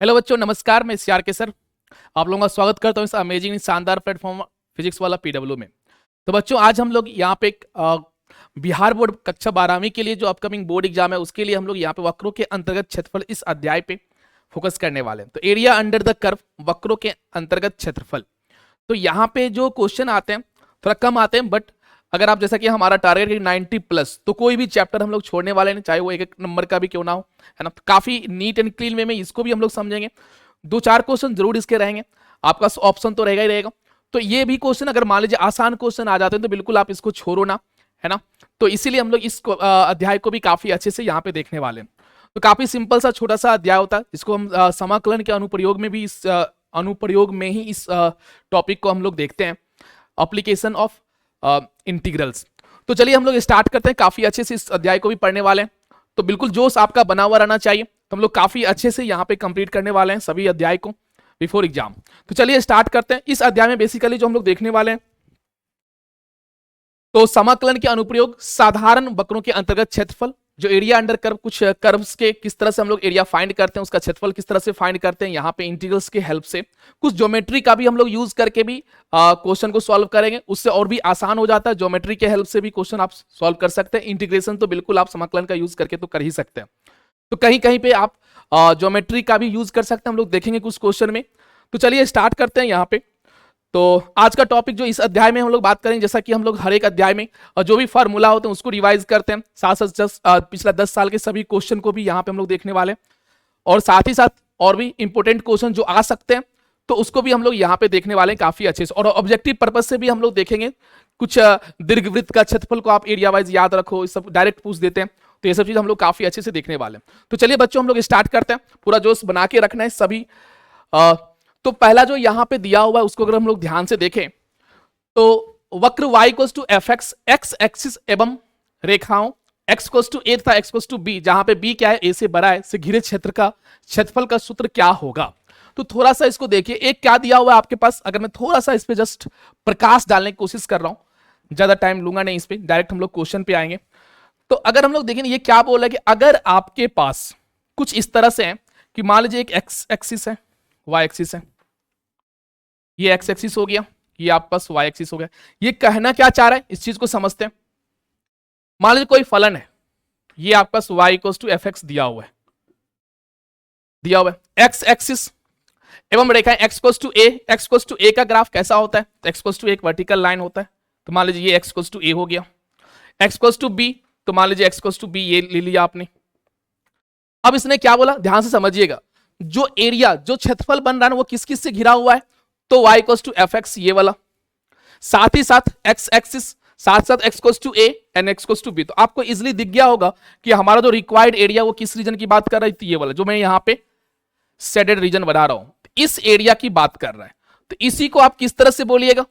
Hello बच्चों, नमस्कार। मैं सीआर के सर आप लोगों का स्वागत करता हूं इस अमेजिंग शानदार प्लेटफॉर्म फिजिक्स वाला पीडब्ल्यू में। तो बच्चों, आज हम लोग यहाँ पे बिहार बोर्ड कक्षा 12वीं के लिए जो अपकमिंग बोर्ड एग्जाम है उसके लिए हम लोग यहाँ पे वक्रों के अंतर्गत क्षेत्रफल इस अध्याय पे फोकस करने वाले हैं। तो एरिया अंडर द कर्व, वक्रों के अंतर्गत क्षेत्रफल। तो यहाँ पे जो क्वेश्चन आते हैं थोड़ा कम आते हैं, बट अगर आप जैसा कि हमारा टारगेट है 90 प्लस, तो कोई भी चैप्टर हम लोग छोड़ने वाले नहीं, चाहे वो एक एक नंबर का भी क्यों ना हो, है ना। तो काफी नीट एंड क्लीन वे में इसको भी हम लोग समझेंगे। दो चार क्वेश्चन जरूर इसके रहेंगे, आपका ऑप्शन तो रहेगा ही रहेगा। तो ये भी क्वेश्चन अगर मान लीजिए आसान क्वेश्चन आ जाते हैं तो बिल्कुल आप इसको छोड़ो ना, है ना। तो इसीलिए हम लोग इस अध्याय को भी काफी अच्छे से यहाँ पे देखने वाले हैं। तो काफी सिंपल सा छोटा सा अध्याय होता है, जिसको हम समाकलन के अनुप्रयोग में भी इस अनुप्रयोग में ही इस टॉपिक को हम लोग देखते हैं, एप्लीकेशन ऑफ इंटीग्रल्स। तो चलिए हम लोग स्टार्ट करते हैं। काफी अच्छे से इस अध्याय को भी पढ़ने वाले हैं, तो बिल्कुल जोश आपका बना हुआ रहना चाहिए। तो हम लोग काफी अच्छे से यहाँ पे कंप्लीट करने वाले हैं सभी अध्याय को बिफोर एग्जाम। तो चलिए स्टार्ट करते हैं। इस अध्याय में बेसिकली जो हम लोग देखने वाले हैं, तो समाकलन के अनुप्रयोग, साधारण वक्रों के अंतर्गत क्षेत्रफल, जो एरिया अंडर कर्व, कुछ कर्व्स के किस तरह से हम लोग एरिया फाइंड करते हैं, उसका क्षेत्रफल किस तरह से फाइंड करते हैं, यहाँ पे इंटीग्रल्स के हेल्प से, कुछ ज्योमेट्री का भी हम लोग यूज करके भी क्वेश्चन को सॉल्व करेंगे। उससे और भी आसान हो जाता है, ज्योमेट्री के हेल्प से भी क्वेश्चन आप सॉल्व कर सकते हैं। इंटीग्रेशन तो बिल्कुल आप समाकलन का यूज करके तो कर ही सकते हैं, तो कहीं कहीं पे आप ज्योमेट्री का भी यूज कर सकते हैं, हम लोग देखेंगे कुछ क्वेश्चन में। तो चलिए स्टार्ट करते हैं यहाँ पे। तो आज का टॉपिक जो इस अध्याय में हम लोग बात करेंगे, जैसा कि हम लोग हर एक अध्याय में जो भी फार्मूला होते हैं उसको रिवाइज करते हैं, साथ साथ पिछला 10 साल के सभी क्वेश्चन को भी यहाँ पे हम लोग देखने वाले हैं, और साथ ही साथ और भी इंपॉर्टेंट क्वेश्चन जो आ सकते हैं तो उसको भी हम लोग यहाँ पे देखने वाले हैं काफी अच्छे से। और ऑब्जेक्टिव पर्पज से भी हम लोग देखेंगे। कुछ दीर्घवृत्त का क्षेत्रफल को आप एरिया वाइज याद रखो, इस सब डायरेक्ट पूछ देते हैं, तो ये सब चीज हम लोग काफी अच्छे से देखने वाले हैं। तो चलिए बच्चों, हम लोग स्टार्ट करते हैं। पूरा जोश बना के रखना है सभी। तो पहला जो यहाँ पे दिया हुआ है उसको अगर हम लोग ध्यान से देखें, तो वक्र y equals to F X, X axis एवं रेखाओं x इक्वल्स टू ए तथा x इक्वल्स टू बी, जहां पे b क्या है, a से बड़ा है, से घिरे क्षेत्र का क्षेत्रफल का सूत्र क्या होगा। तो थोड़ा सा इसको देखिए, एक क्या दिया हुआ है आपके पास। अगर मैं थोड़ा सा इस पे जस्ट प्रकाश डालने की कोशिश कर रहा हूं, ज्यादा टाइम लूंगा नहीं इस पे, डायरेक्ट हम लोग क्वेश्चन पे आएंगे। तो अगर हम लोग देखें, ये क्या बोल रहा है कि अगर आपके पास कुछ इस तरह से है कि मान लीजिए एक एक्स एक्सिस है, वाई एक्सिस है, ये एक्स एक्सिस हो गया, ये आपके पास वाई एक्सिस हो गया। ये कहना क्या चाह रहा है, इस चीज को समझते हैं। मान लीजिए कोई फलन है, ये आपके पास y equals to F X दिया हुआ है, एक्स एक्सिस एवं रेखा x equals to A, X equals to A का ग्राफ कैसा होता है, एक्स इक्वल्स टू एक वर्टिकल लाइन होता है। तो मान लीजिए ये x इक्वल्स टू ए हो गया, x इक्वल्स टू बी, तो मान लीजिए x इक्वल्स टू बी, ये ले लिया आपने। अब इसने क्या बोला, ध्यान से समझिएगा। जो एरिया, जो क्षेत्रफल बन रहा है ना, वो किस किस से घिरा हुआ है, तो y equals to F X, ये वाला, साथ ही साथ x एक्सिस, साथ साथ x equals to a and x equals to b। तो आपको इजीली दिख गया होगा कि हमारा जो रिक्वायर्ड एरिया वो किस रीजन की बात कर रही थी, ये वाला जो मैं यहाँ पे शेडेड रीजन बना रहा हूं, इस एरिया की बात कर रहा है। तो इसी को आप किस तरह से बोलिएगा,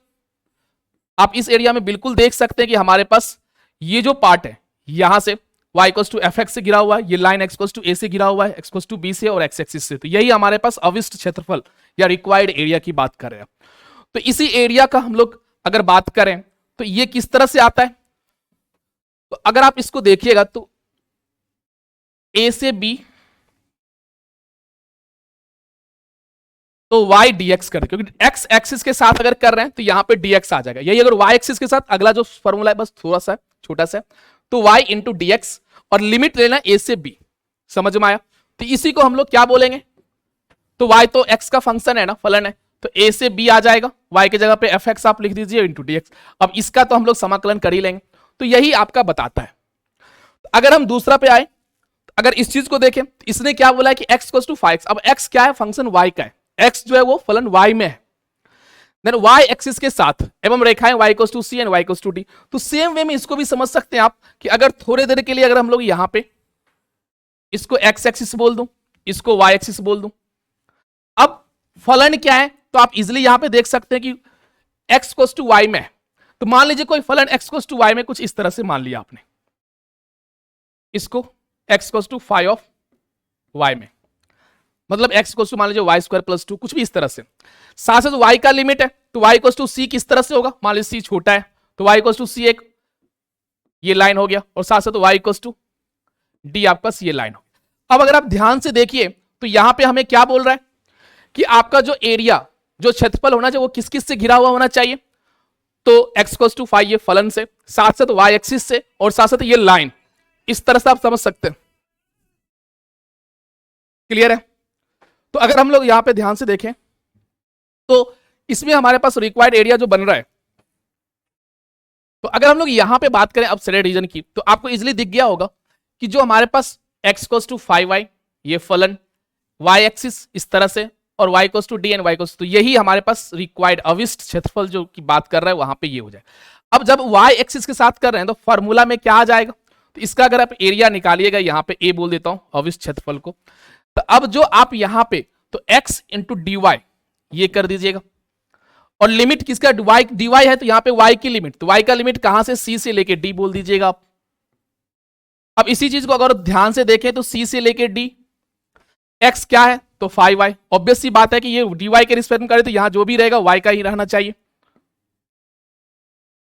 आप इस एरिया में बिल्कुल देख सकते हैं कि हमारे पास ये जो पार्ट है, यहां से y equals to F X से गिरा हुआ है, ये line x equals to a से गिरा हुआ है, x इक्वल्स टू b से और x एक्सिस से। तो यही हमारे पास अविष्ट क्षेत्रफल या रिक्वायर्ड एरिया की बात कर रहे हैं। तो इसी एरिया का हम लोग अगर बात करें तो ये किस तरह से आता है, तो अगर आप इसको देखिएगा तो a से b, तो y dx कर, क्योंकि x एक्सिस के साथ अगर कर रहे हैं तो यहां पे dx आ जाएगा। यही अगर y एक्सिस के साथ अगला जो फॉर्मूला है बस थोड़ा सा छोटा सा, तो y इंटू dx, और लिमिट लेना a से b, समझ में आया। तो इसी को हम लोग क्या बोलेंगे, तो y तो x का फंक्शन है ना, फलन है, तो a से b आ जाएगा, y की जगह पे एफ एक्स आप लिख दीजिए इंटू dx। अब इसका तो हम लोग समाकलन कर ही लेंगे, तो यही आपका बताता है। अगर हम दूसरा पे आए, अगर इस चीज को देखें, इसने क्या बोला है कि x इक्वल्स टू 5x। अब x क्या है, फंक्शन y का है, x जो है वो फलन y में है, देन y एक्सिस के साथ एवं रेखाएं y equals to c and y equals to d। तो सेम वे में इसको भी समझ सकते हैं आप कि अगर थोड़े देर के लिए अगर हम लोग यहां पे इसको x एक्सिस बोल दूं, इसको y एक्सिस बोल दूं, अब फलन क्या है, तो आप इजिली यहां पे देख सकते हैं कि x इक्वल्स टू y में है। तो मान लीजिए कोई फलन x इक्वल्स टू y में कुछ इस तरह से मान लिया आपने, इसको x equals to 5 of y में, मतलब x इक्वल्स टू मान लीजिए y स्क्वायर प्लस 2, कुछ भी इस तरह से। साथ साथ y का लिमिट है, तो y इक्वल्स टू c किस तरह से होगा, मान लीजिए c छोटा है तो y इक्वल्स टू c एक ये लाइन हो गया, और साथ साथ y इक्वल्स टू d आपका ये लाइन हो गया। अब अगर आप ध्यान से देखिए तो यहां पे हमें क्या बोल रहा है कि आपका जो एरिया, जो क्षेत्रफल होना चाहिए वो किस किस से घिरा हुआ होना चाहिए, तो x=5 ये फलन से, साथ साथ y एक्सिस से, और साथ साथ ये लाइन, इस तरह से आप समझ सकते हैं। क्लियर है? तो अगर हम लोग यहां पे ध्यान से देखें तो इसमें हमारे पास रिक्वायर्ड एरिया जो बन रहा है, तो अगर हम लोग यहां पे बात करें अब सेलेक्ट रीजन की, तो आपको इजीली दिख गया होगा कि जो हमारे पास x=5y ये फलन, y एक्सिस इस तरह से, और y=d एंड y तो यही हमारे पास रिक्वायर्ड अविष्ट क्षेत्रफल जो की बात कर रहा है वहां पे ये हो जाए। अब जब y एक्सिस के साथ कर रहे हैं तो फॉर्मूला में क्या आ जाएगा, तो इसका अगर आप एरिया निकालिएगा, यहां पे a बोल देता हूं अविष्ट क्षेत्रफल को, तो अब जो आप यहां पे तो x इंटू dy ये कर दीजिएगा, और लिमिट किसका dy है, तो यहां पे y की लिमिट, तो y का लिमिट कहां से, c से लेके d बोल दीजिएगा आप। अब इसी चीज को अगर ध्यान से देखें तो c से लेके d, x क्या है तो 5y, ऑब्वियस सी बात है कि ये dy के रिस्पेक्ट में करें तो यहां जो भी रहेगा y का ही रहना चाहिए।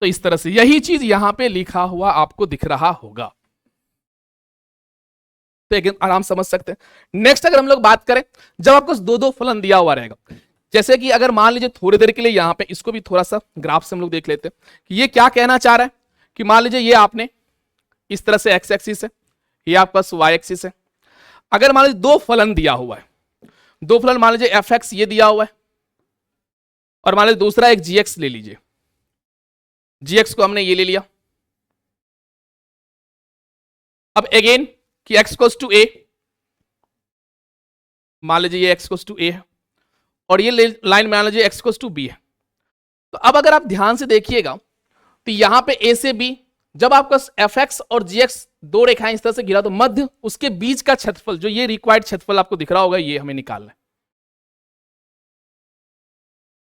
तो इस तरह से यही चीज यहां पे लिखा हुआ आपको दिख रहा होगा, तो एक आराम समझ सकते हैं। नेक्स्ट अगर हम लोग बात करें, जब आपको दो दो फलन दिया हुआ रहेगा, जैसे कि अगर मान लीजिए थोड़ी देर के लिए यहां पे इसको भी थोड़ा सा ग्राफ से हम लोग देख लेते हैं कि ये क्या कहना चाह रहा है, कि मान लीजिए ये आपने इस तरह से x एक्सिस है, ये आपका y एक्सिस है, अगर मान लीजिए दो फलन दिया हुआ है, दो फलन मान लीजिए fx ये दिया हुआ है, और मान लीजिए दूसरा एक gx ले लीजिए, gx को हमने ये ले लिया। अब अगेन कि x=a, मान लीजिए ये x=a है, और ये लाइन मान लीजिए x=b है। तो अब अगर आप ध्यान से देखिएगा तो यहां पे a से b, जब आपका fx और gx दो रेखाएं इस तरह से घिरा, तो मध्य उसके बीच का क्षेत्रफल, जो ये रिक्वायर्ड क्षेत्रफल आपको दिख रहा होगा, ये हमें निकालना है।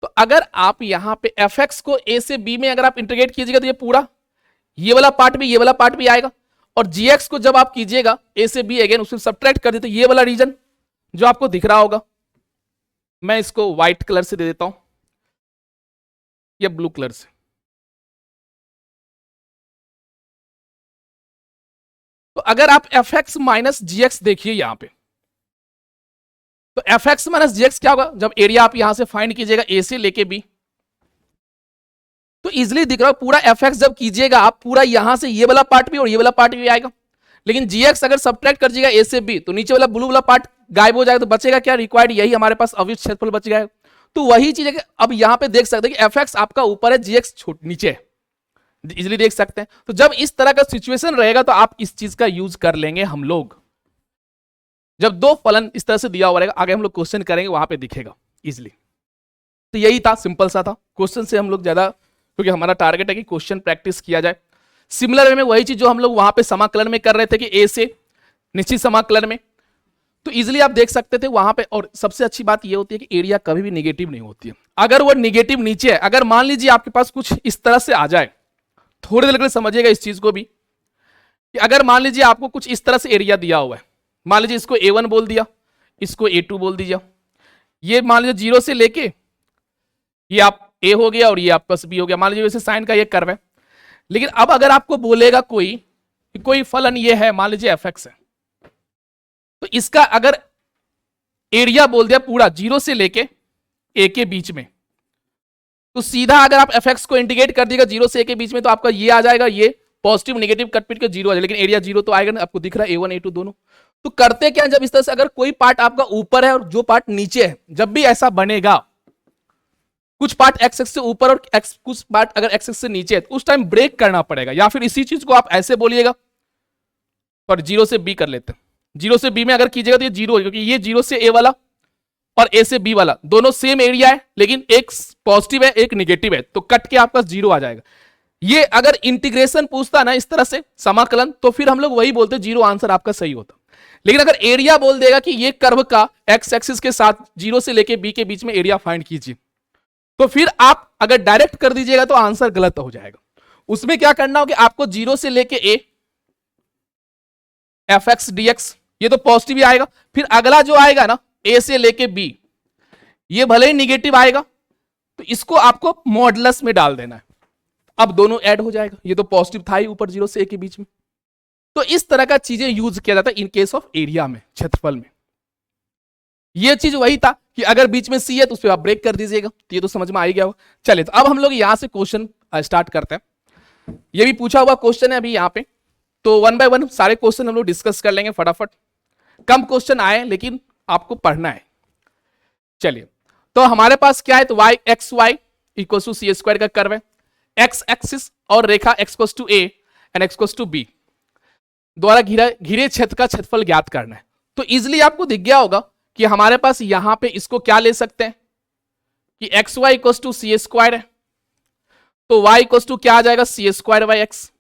तो अगर आप यहां पे fx को a से b में अगर आप इंटीग्रेट कीजिएगा तो ये पूरा ये वाला पार्ट भी, ये वाला पार्ट भी आएगा, और gx को जब आप कीजिएगा a से b अगेन उसमें सब्ट्रैक्ट कर देते, ये वाला रीजन जो आपको दिख रहा होगा, मैं इसको व्हाइट कलर से दे देता हूं या ब्लू कलर से, तो अगर आप fx माइनस gx देखिए यहां पे, तो fx माइनस gx क्या होगा, जब एरिया आप यहां से फाइंड कीजिएगा a से लेके b, तो इजिली दिख रहा है पूरा fx जब कीजिएगा आप, पूरा यहां से ये वाला पार्ट भी और ये वाला पार्ट भी आएगा, लेकिन gx अगर सब्ट्रैक्ट कर दीजिएगा a से b, तो नीचे वाला ब्लू वाला पार्ट गायब हो जाएगा, तो बचेगा क्या, रिक्वायर्ड यही हमारे पास अविष्ट क्षेत्रफल बच गया है। तो वही चीज है कि अब यहां पे देख सकते हैं कि fx आपका ऊपर है, gx नीचे है, इजिली देख सकते हैं। तो जब इस तरह का सिचुएशन रहेगा तो आप इस चीज का यूज कर लेंगे हम लोग, जब दो फलन इस तरह से दिया हुआ रहेगा, आगे हम लोग क्वेश्चन करेंगे वहां पे दिखेगा इजिली। तो यही था, सिंपल सा था, क्वेश्चन से हम लोग ज्यादा, क्योंकि हमारा टारगेट है कि क्वेश्चन प्रैक्टिस किया जाए। सिमिलर वे में वही चीज जो हम लोग वहां पे समाकलन में कर रहे थे कि a से निश्चित समाकलन में, तो इजिली आप देख सकते थे वहां पे। और सबसे अच्छी बात ये होती है कि एरिया कभी भी निगेटिव नहीं होती है। अगर वो निगेटिव नीचे है, अगर मान लीजिए आपके पास कुछ इस तरह से आ जाए, थोड़ी देर के लिए समझिएगा इस चीज को भी, कि अगर मान लीजिए आपको कुछ इस तरह से एरिया दिया हुआ है, मान लीजिए इसको a1 बोल दिया, इसको a2 बोल दीजिए, ये मान लीजिए 0 से लेके ये आप a हो गया और ये आपका b हो गया, मान लीजिए वैसे साइन का ये कर्व है। लेकिन अब अगर आपको बोलेगा कोई फलन ये है, मान लीजिए fx है, तो इसका अगर एरिया बोल दिया पूरा 0 से लेके a के बीच में, तो सीधा अगर आप fx को इंटीग्रेट कर दिएगा 0 से a के बीच में, तो आपका ये आ जाएगा, ये पॉजिटिव नेगेटिव कट पीट के 0 आ जाएगा, लेकिन एरिया 0 तो आएगा ना, आपको दिख रहा है a1 a2 दोनों। तो करते क्या, जब इस तरह से अगर कोई पार्ट आपका ऊपर है और जो पार्ट नीचे है, जब भी ऐसा बनेगा, कुछ पार्ट x एक्सिस से ऊपर और कुछ पार्ट अगर x एक्सिस से नीचे है, तो उस टाइम ब्रेक करना पड़ेगा, या फिर इसी चीज को आप ऐसे बोलिएगा, पर 0 से b कर लेते हैं। 0 से b में अगर कीजिएगा तो ये 0 है, क्योंकि ये 0 से a वाला और a से b वाला दोनों सेम एरिया है, लेकिन एक पॉजिटिव है एक निगेटिव है, तो कट के आपका 0 आ जाएगा। ये अगर इंटीग्रेशन पूछता ना इस तरह से समाकलन, तो फिर हम लोग वही बोलते 0 आंसर आपका सही होता। लेकिन अगर एरिया बोल देगा कि ये कर्व का x एक्सिस के साथ 0 से लेके b के बीच में एरिया फाइंड कीजिए, तो फिर आप अगर डायरेक्ट कर दीजिएगा तो आंसर गलत हो जाएगा। उसमें क्या करना होगा, आपको 0 से लेके a fx dx, ये तो पॉजिटिव ही आएगा, फिर अगला जो आएगा ना a से लेके b, ये भले ही निगेटिव आएगा, तो इसको आपको मॉडुलस में डाल देना है, अब दोनों ऐड हो जाएगा, ये तो पॉजिटिव था ही ऊपर 0 से a के बीच में। तो इस तरह का चीजें यूज किया जाता है इन केस ऑफ एरिया में, क्षेत्रफल में। ये चीज वही था कि अगर बीच में सी है तो उस पर आप ब्रेक कर दीजिएगा। तो ये तो समझ में आ ही गया होगा। चलिए, तो अब हम लोग यहां से क्वेश्चन स्टार्ट करते हैं। ये भी पूछा हुआ क्वेश्चन है अभी यहाँ पे, तो 1 बाय 1 सारे क्वेश्चन हम लोग डिस्कस कर लेंगे फटाफट। कम क्वेश्चन आए लेकिन आपको पढ़ना है। चलिए, तो हमारे पास क्या है, तो Y X Y equal to C square का कर्व है, एक्स एक्सिस और रेखा X equals to A and X equals to B द्वारा घिरे क्षेत्र का क्षेत्रफल ज्ञात करना है। तो इजिली आपको दिख गया होगा कि हमारे पास यहां पे इसको क्या ले सकते हैं कि X Y equal to C square है, तो वाई इक्वल टू क्या आ जाएगा, सी स्क्वायर बाई एक्स।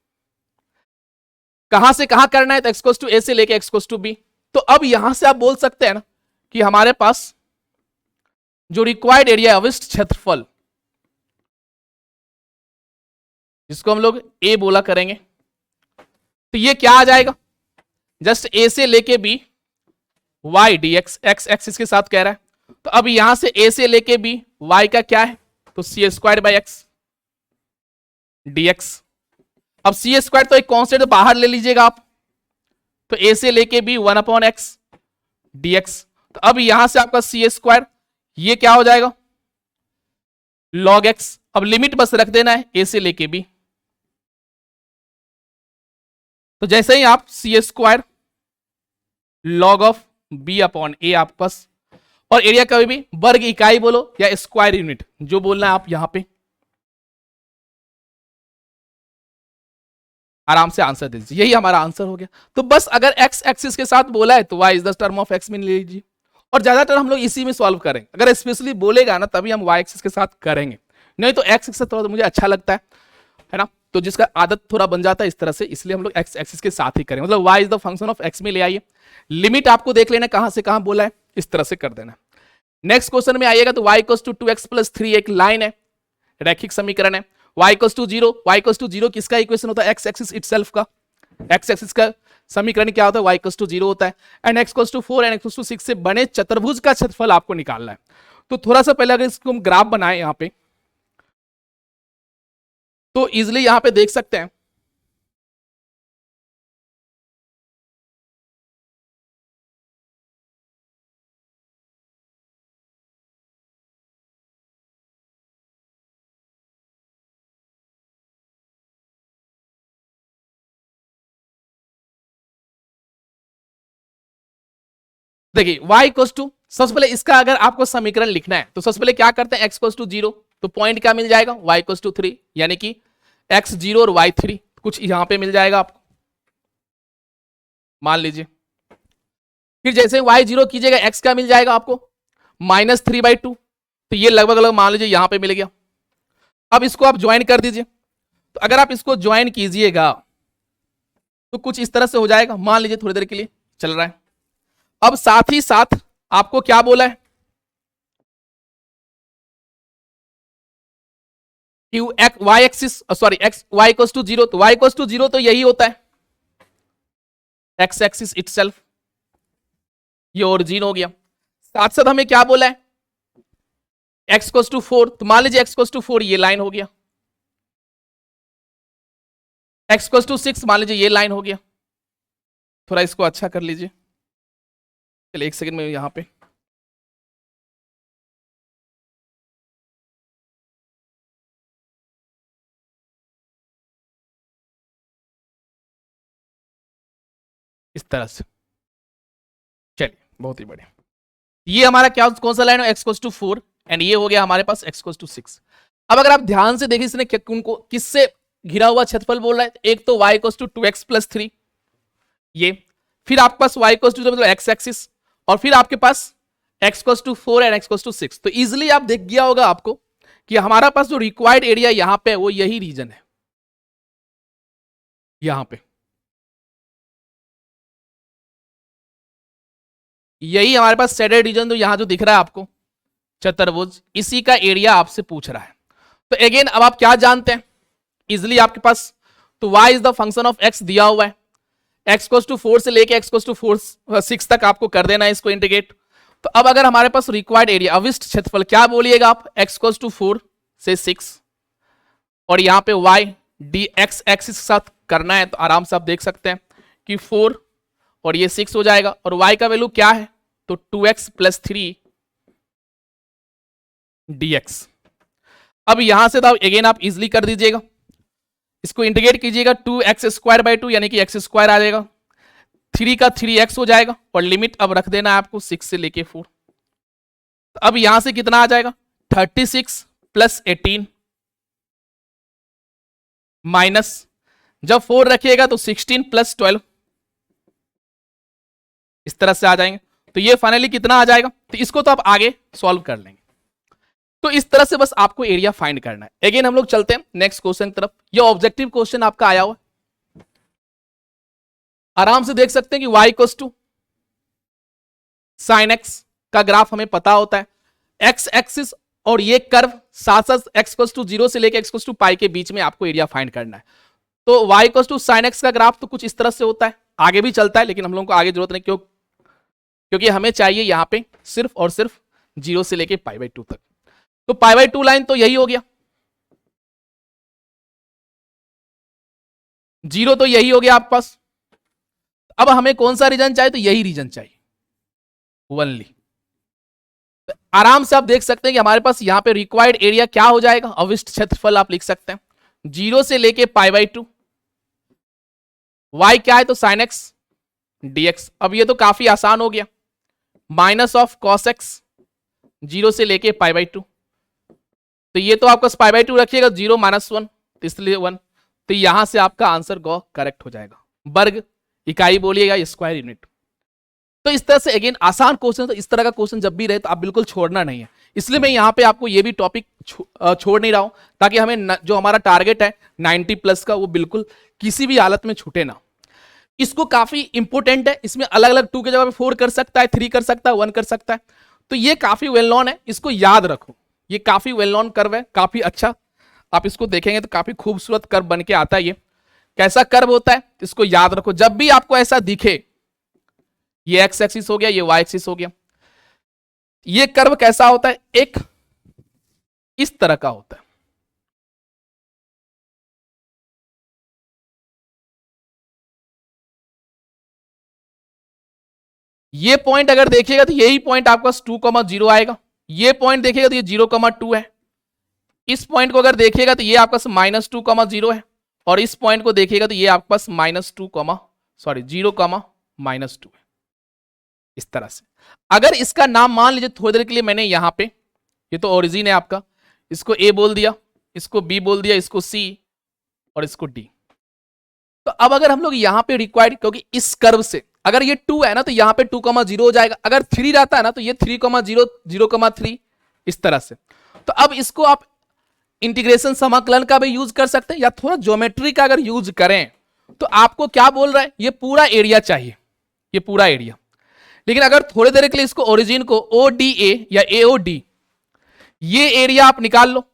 कहां से कहां करना है, तो एक्स कोस टू ए से लेके एक्स कोस टू बी। तो अब यहां से आप बोल सकते हैं ना कि हमारे पास जो रिक्वायर्ड एरिया अविष्ट क्षेत्रफल, जिसको हम लोग ए बोला करेंगे, तो ये क्या आ जाएगा, जस्ट ए से लेके B Y D X, X axis के साथ कह रहा है। तो अब यहां से ए से लेके बी वाई का क्या है, तो C square by X D X. अब सी स्क्वायर तो एक कॉन्स्टेंट बाहर ले लीजिएगा आप, तो ए से लेके बी 1/x डी एक्स। तो अब यहां से आपका सी स्क्वायर ये क्या हो जाएगा, log x। अब लिमिट बस रख देना है ए से लेके बी। तो जैसे ही आप C square log of B upon A आपके पास, और एरिया कभी भी वर्ग इकाई बोलो या स्क्वायर यूनिट, जो बोलना है आप यहां पे आराम से आंसर दे दीजिए। यही हमारा आंसर हो गया। तो बस अगर एक्स एक्सिस के साथ बोला है तो Y is the term of X में ले लीजिए, और ज्यादातर हम लोग इसी में सॉल्व करेंगे। अगर स्पेशली बोलेगा ना तभी हम वाई एक्सिस के साथ करेंगे, नहीं तो एक्स एक्सिस थोड़ा मुझे अच्छा लगता है ना, तो जिसका आदत थोड़ा बन जाता है इस तरह से, इसलिए हम लोग एक्स एक्सिस के साथ ही करेंगे। मतलब Y is the function of X में ले आइए, लिमिट आपको देख लेना कहां से कहां बोला है, इस तरह से कर देना। नेक्स्ट क्वेश्चन में आइएगा तो वाई इक्वल्स टू 2x + 3 एक लाइन है, रैखिक समीकरण है। y equals to 0, y equals to 0 किसका इक्वेशन होता है, एक्स एक्सिस इटसेल्फ का। एक्स एक्सिस का समीकरण क्या होता है, y इक्वल्स टू 0 होता है। And x equals to 4 and x equals to 6 से बने चतुर्भुज का क्षेत्रफल आपको निकालना है। तो थोड़ा सा पहले अगर इसको हम ग्राफ बनाए यहां पे, तो इजिली यहां पे देख सकते हैं देखिए y इक्वल्स टू, सबसे पहले इसका अगर आपको समीकरण लिखना है तो सबसे पहले क्या करते हैं, x इक्वल्स टू 0, तो पॉइंट क्या मिल जाएगा, y इक्वल्स टू 3, यानी कि x 0 और y 3 कुछ यहां पे मिल जाएगा आपको, मान लीजिए। फिर जैसे y 0 कीजिएगा x क्या मिल जाएगा आपको, -3/2, तो ये लगभग मान लीजिए यहां पे मिल गया। अब इसको आप ज्वाइन कर दीजिए, तो अगर आप इसको ज्वाइन कीजिएगा तो कुछ इस तरह से हो जाएगा, मान लीजिए थोड़ी देर के लिए चल रहा है। अब साथ ही साथ आपको क्या बोला है कि y axis sorry x y equals to 0, तो y इक्वल्स टू 0 तो यही होता है x एक्सिस इटसेल्फ, ये ओरिजिन हो गया। साथ साथ हमें क्या बोला है, x इक्वल्स टू 4, तो मान लीजिए x इक्वल्स टू 4 ये लाइन हो गया, x इक्वल्स टू 6 मान लीजिए ये लाइन हो गया। थोड़ा इसको अच्छा कर लीजिए, चलिए एक सेकंड में यहां पे इस तरह से, चलिए बहुत ही बढ़िया। ये हमारा क्या कौन सा लाइन है, x इक्वल्स टू 4 एंड ये हो गया हमारे पास x इक्वल्स टू 6। अब अगर आप ध्यान से देखिए इसने उनको किससे घिरा हुआ क्षेत्रफल बोल रहा है, एक तो y इक्वल्स टू 2x + 3 ये, फिर आपके पास y इक्वल्स टू मतलब x एक्सिस, और फिर आपके पास x equals to 4 and x equals to 6। तो इजिली आप देख गया होगा आपको कि हमारा पास जो रिक्वायर्ड एरिया यहां पे वो यही रीजन है, यहां पे यही हमारे पास शेडेड रीजन, तो यहां जो दिख रहा है आपको चतुर्भुज, इसी का एरिया आपसे पूछ रहा है। तो अगेन अब आप क्या जानते हैं इजिली आपके पास, तो y is the function of x दिया हुआ है, x इक्वल्स टू 4 से लेके x इक्वल्स टू 6 तक आपको कर देना है इसको इंटीग्रेट। तो अब अगर हमारे पास रिक्वायर्ड एरिया अविष्ट क्षेत्रफल क्या बोलिएगा आप, x इक्वल्स टू 4 से 6, और यहां पे y डी एक्स एक्सिस के साथ करना है, तो आराम से आप देख सकते हैं कि 4 और ये 6 हो जाएगा, और y का वैल्यू क्या है तो 2x प्लस 3 dx। अब यहां से तो अगेन आप इजिली कर दीजिएगा, इसको इंटीग्रेट कीजिएगा 2x² यानी कि x² आ जाएगा, 3 का 3x हो जाएगा और लिमिट अब रख देना है आपको 6 से लेके 4। तो अब यहां से कितना आ जाएगा 36 प्लस 18 माइनस, जब 4 रखिएगा तो 16 प्लस 12, इस तरह से आ जाएंगे। तो ये फाइनली कितना आ जाएगा, तो इसको तो आप आगे सॉल्व कर लेंगे। तो इस तरह से बस आपको एरिया फाइंड करना है। अगेन हम लोग चलते हैं नेक्स्ट क्वेश्चन की तरफ। ये ऑब्जेक्टिव क्वेश्चन आपका आया हुआ, आराम से देख सकते हैं कि y equals to sine X का ग्राफ हमें पता होता है, एक्स एक्सिस और ये कर्व साथ साथ x इक्वल्स टू 0 से लेकर x इक्वल्स टू पाई के बीच में आपको एरिया फाइंड करना है। तो y equals to sine X का ग्राफ तो कुछ इस तरह से होता है, आगे भी चलता है लेकिन हम लोगों को आगे जरूरत नहीं, क्योंकि हमें चाहिए यहां पे सिर्फ और सिर्फ 0 से लेके π/2 तक। तो π/2 लाइन तो यही हो गया, 0 तो यही हो गया आपके पास। अब हमें कौन सा रीजन चाहिए, तो यही रीजन चाहिए ओनली। तो आराम से आप देख सकते हैं कि हमारे पास यहां पे रिक्वायर्ड एरिया क्या हो जाएगा, अविष्ट क्षेत्रफल आप लिख सकते हैं 0 से लेके π/2, y क्या है तो sin x dx। अब ये तो काफी आसान हो गया, माइनस ऑफ cos x 0 से लेके π/2, तो ये तो आपका π/2 रखिएगा 0 - 1 इसलिए 1, तो यहां से आपका आंसर गो करेक्ट हो जाएगा। वर्ग इकाई बोलिएगा स्क्वायर यूनिट। तो इस तरह से अगेन आसान क्वेश्चन, तो इस तरह का क्वेश्चन जब भी रहे तो आप बिल्कुल छोड़ना नहीं है, इसलिए मैं यहां पे आपको ये भी टॉपिक छोड़ नहीं रहा हूं, ताकि हमें जो हमारा टारगेट है 90+ का वो बिल्कुल किसी भी हालत में छूटे ना। इसको काफी इंपोर्टेंट है, इसमें अलग अलग 2 के जगह पे 4 कर सकता है, 3 कर सकता है, 1 कर सकता है, तो ये काफी वेल नोन है, इसको याद रखो। ये काफी वेल नोन कर्व है, काफी अच्छा, आप इसको देखेंगे तो काफी खूबसूरत कर्व बन के आता है। ये कैसा कर्व होता है इसको याद रखो, जब भी आपको ऐसा दिखे, ये एक्स एक्सिस हो गया, ये वाई एक्सिस हो गया, ये कर्व कैसा होता है, एक इस तरह का होता है। ये पॉइंट अगर देखिएगा तो यही पॉइंट आपका 2,0 आएगा, ये पॉइंट देखिएगा तो ये 0,2 है, इस पॉइंट को अगर देखिएगा तो ये आपका -2,0 है, और इस पॉइंट को देखिएगा तो ये आपके पास -0,-2 है। इस तरह से अगर इसका नाम मान लीजिए थोड़ी देर के लिए मैंने यहां पे, ये तो ओरिजिन है आपका, इसको ए बोल दिया, इसको बी बोल दिया, इसको सी और इसको डी। तो अब अगर हम लोग यहां पे रिक्वायर्ड, क्योंकि इस कर्व से अगर ये 2 है ना तो यहां पे 2,0 हो जाएगा, अगर 3 रहता है ना तो ये 3,0 0,3 इस तरह से। तो अब इसको आप इंटीग्रेशन समाकलन का भी यूज कर सकते हैं, या थोड़ा ज्योमेट्री का अगर यूज करें तो आपको क्या बोल रहा है, ये पूरा एरिया चाहिए, ये पूरा एरिया। लेकिन अगर थोड़ी देर के लिए इसको ओरिजिन को ODA या AOD ये एरिया आप निकाल लो,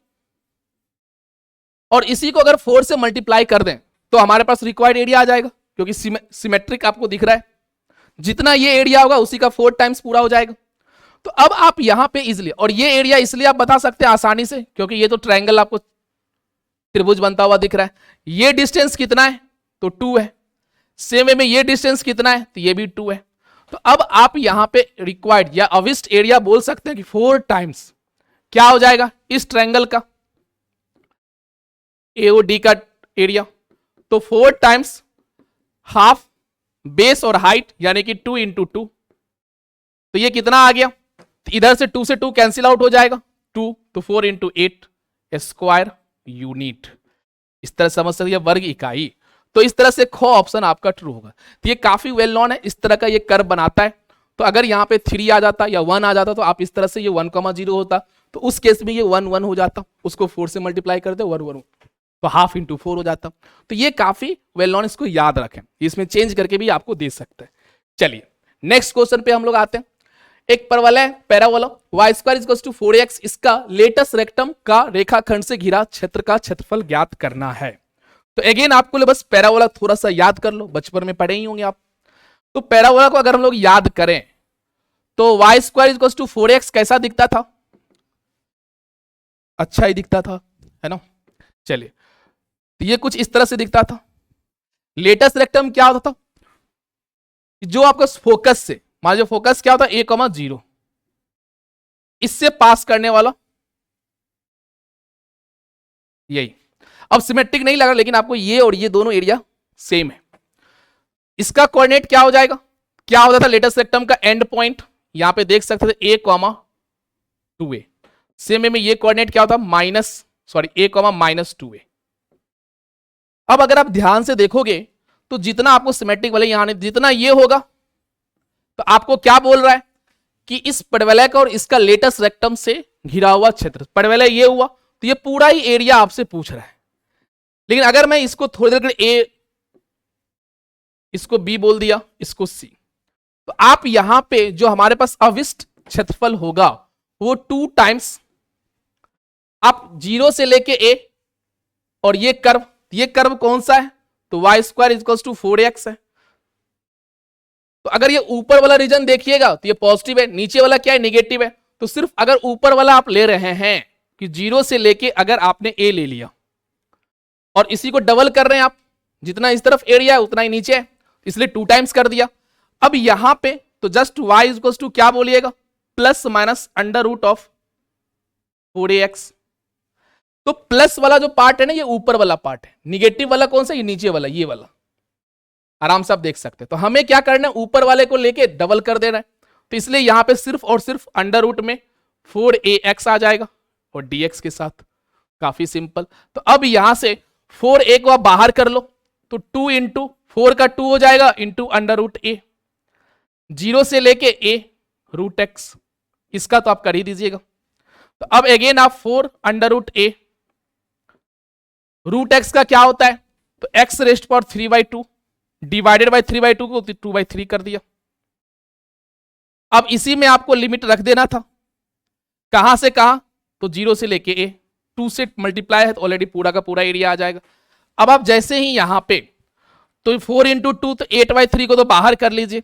और इसी को अगर 4 से मल्टीप्लाई कर दें तो हमारे पास रिक्वायर्ड एरिया आ जाएगा, क्योंकि सिमेट्रिक आपको दिख रहा है, जितना ये एरिया होगा उसी का 4 टाइम्स पूरा हो जाएगा। तो अब आप यहां पे इजिली, और ये एरिया इसलिए आप बता सकते हैं आसानी से क्योंकि ये तो ट्रायंगल आपको त्रिभुज बनता हुआ दिख रहा है, ये डिस्टेंस कितना है तो 2 है, सेम वे में ये डिस्टेंस कितना है तो ये भी 2 है। तो अब आप यहां पे रिक्वायर्ड या अविष्ट एरिया बोल सकते हैं कि 4 टाइम्स क्या हो जाएगा इस ट्रायंगल का AOD का एरिया, तो 4 टाइम्स हाफ बेस और हाइट यानी कि 2 × 2, तो ये कितना आ गया, तो इधर से 2 से 2 कैंसिल आउट हो जाएगा, 2 तो 4 × 8 स्क्वायर यूनिट। इस तरह समझ सकते हैं वर्ग इकाई। तो इस तरह से ख ऑप्शन आपका ट्रू होगा। तो ये काफी वेल नोन है, इस तरह का ये कर्व बनाता है। तो अगर यहाँ पे 3 आ जाता या 1 आ जाता तो आप इस तरह से ये 1,0 होता, तो उस केस में ये 1 1 हो जाता, उसको 4 से मल्टीप्लाई करते 1 1, तो हाफ × 4 हो जाता। तो ये काफी वेल नोन, इसको याद रखें, इसमें चेंज करके भी आपको दे सकते हैं। चलिए नेक्स्ट क्वेश्चन पे हम लोग आते हैं। एक परवलय पैराबोला y² = 4x, इसका लेटस रेक्टम का रेखाखंड से घिरा क्षेत्र का क्षेत्रफल ज्ञात करना है। तो अगेन आपको बस पैराबोला थोड़ा सा याद कर लो, बचपन में पढ़े ही होंगे आप। तो पैराबोला को अगर हम लोग याद करें तो y² = 4x कैसा दिखता था, अच्छा ही दिखता था, है ना। चलिए तो ये कुछ इस तरह से दिखता था। लेटस रेक्टम क्या होता था, जो आपका फोकस से हमारा जो फोकस क्या होता है a,0 इससे पास करने वाला यही। अब सिमेट्रिक नहीं लगा, लेकिन आपको ये और ये दोनों एरिया सेम है। इसका कोऑर्डिनेट क्या हो जाएगा, क्या होता था लेटेस्ट रेक्टम का एंड पॉइंट, यहां पे देख सकते थे a,2a। सेम में ये कोऑर्डिनेट क्या होता a,-2a। अब अगर आप ध्यान से देखोगे तो जितना आपको सिमेट्रिक वाले यहां जितना ये होगा, तो आपको क्या बोल रहा है कि इस परवलय का और इसका लेटेस्ट रेक्टम से घिरा हुआ क्षेत्र, परवलय ये हुआ, तो ये पूरा ही एरिया आपसे पूछ रहा है। लेकिन अगर मैं इसको थोड़ी देर के ए, इसको बी बोल दिया, इसको सी, तो आप यहां पे जो हमारे पास अविष्ट क्षेत्रफल होगा वो 2 टाइम्स आप 0 से लेके ए, और ये कर्व कौन सा है, तो Y square equals to 4x है। तो अगर ये ऊपर वाला रीजन देखिएगा तो ये पॉजिटिव है, नीचे वाला क्या है, नेगेटिव है। तो सिर्फ अगर ऊपर वाला आप ले रहे हैं कि 0 से लेके अगर आपने ए ले लिया और इसी को डबल कर रहे हैं आप, जितना इस तरफ एरिया है उतना ही नीचे है, इसलिए 2 टाइम्स कर दिया। अब यहां पे तो जस्ट y इक्वल्स टू क्या बोलिएगा, plus minus under root of 4ax। तो प्लस वाला जो पार्ट है ना ये ऊपर वाला पार्ट है, निगेटिव वाला कौन सा, ये नीचे वाला, ये वाला आराम से आप देख सकते हैं। तो हमें क्या करना है, ऊपर वाले को लेके डबल कर देना है, तो इसलिए यहां पे सिर्फ और सिर्फ अंडर रूट में 4ax आ जाएगा और dx के साथ, काफी सिंपल। तो अब यहां से 4a को आप बाहर कर लो, तो 2 इंटू 4 का 2 हो जाएगा इंटू अंडर रूट ए, 0 से लेके a रूट एक्स, इसका तो आप कर ही दीजिएगा। तो अब अगेन आप 4 अंडर रूट ए, रूट एक्स का क्या होता है, तो x rest power 3/2 divided by 3/2 को 2/3 कर दिया। अब इसी में आपको लिमिट रख देना था, कहां से कहां, तो 0 से लेके a, 2 से मल्टीप्लाई है तो ऑलरेडी पूरा का पूरा एरिया आ जाएगा। अब आप जैसे ही यहां पे तो 4 इंटू 2 तो 8/3 को तो बाहर कर लीजिए,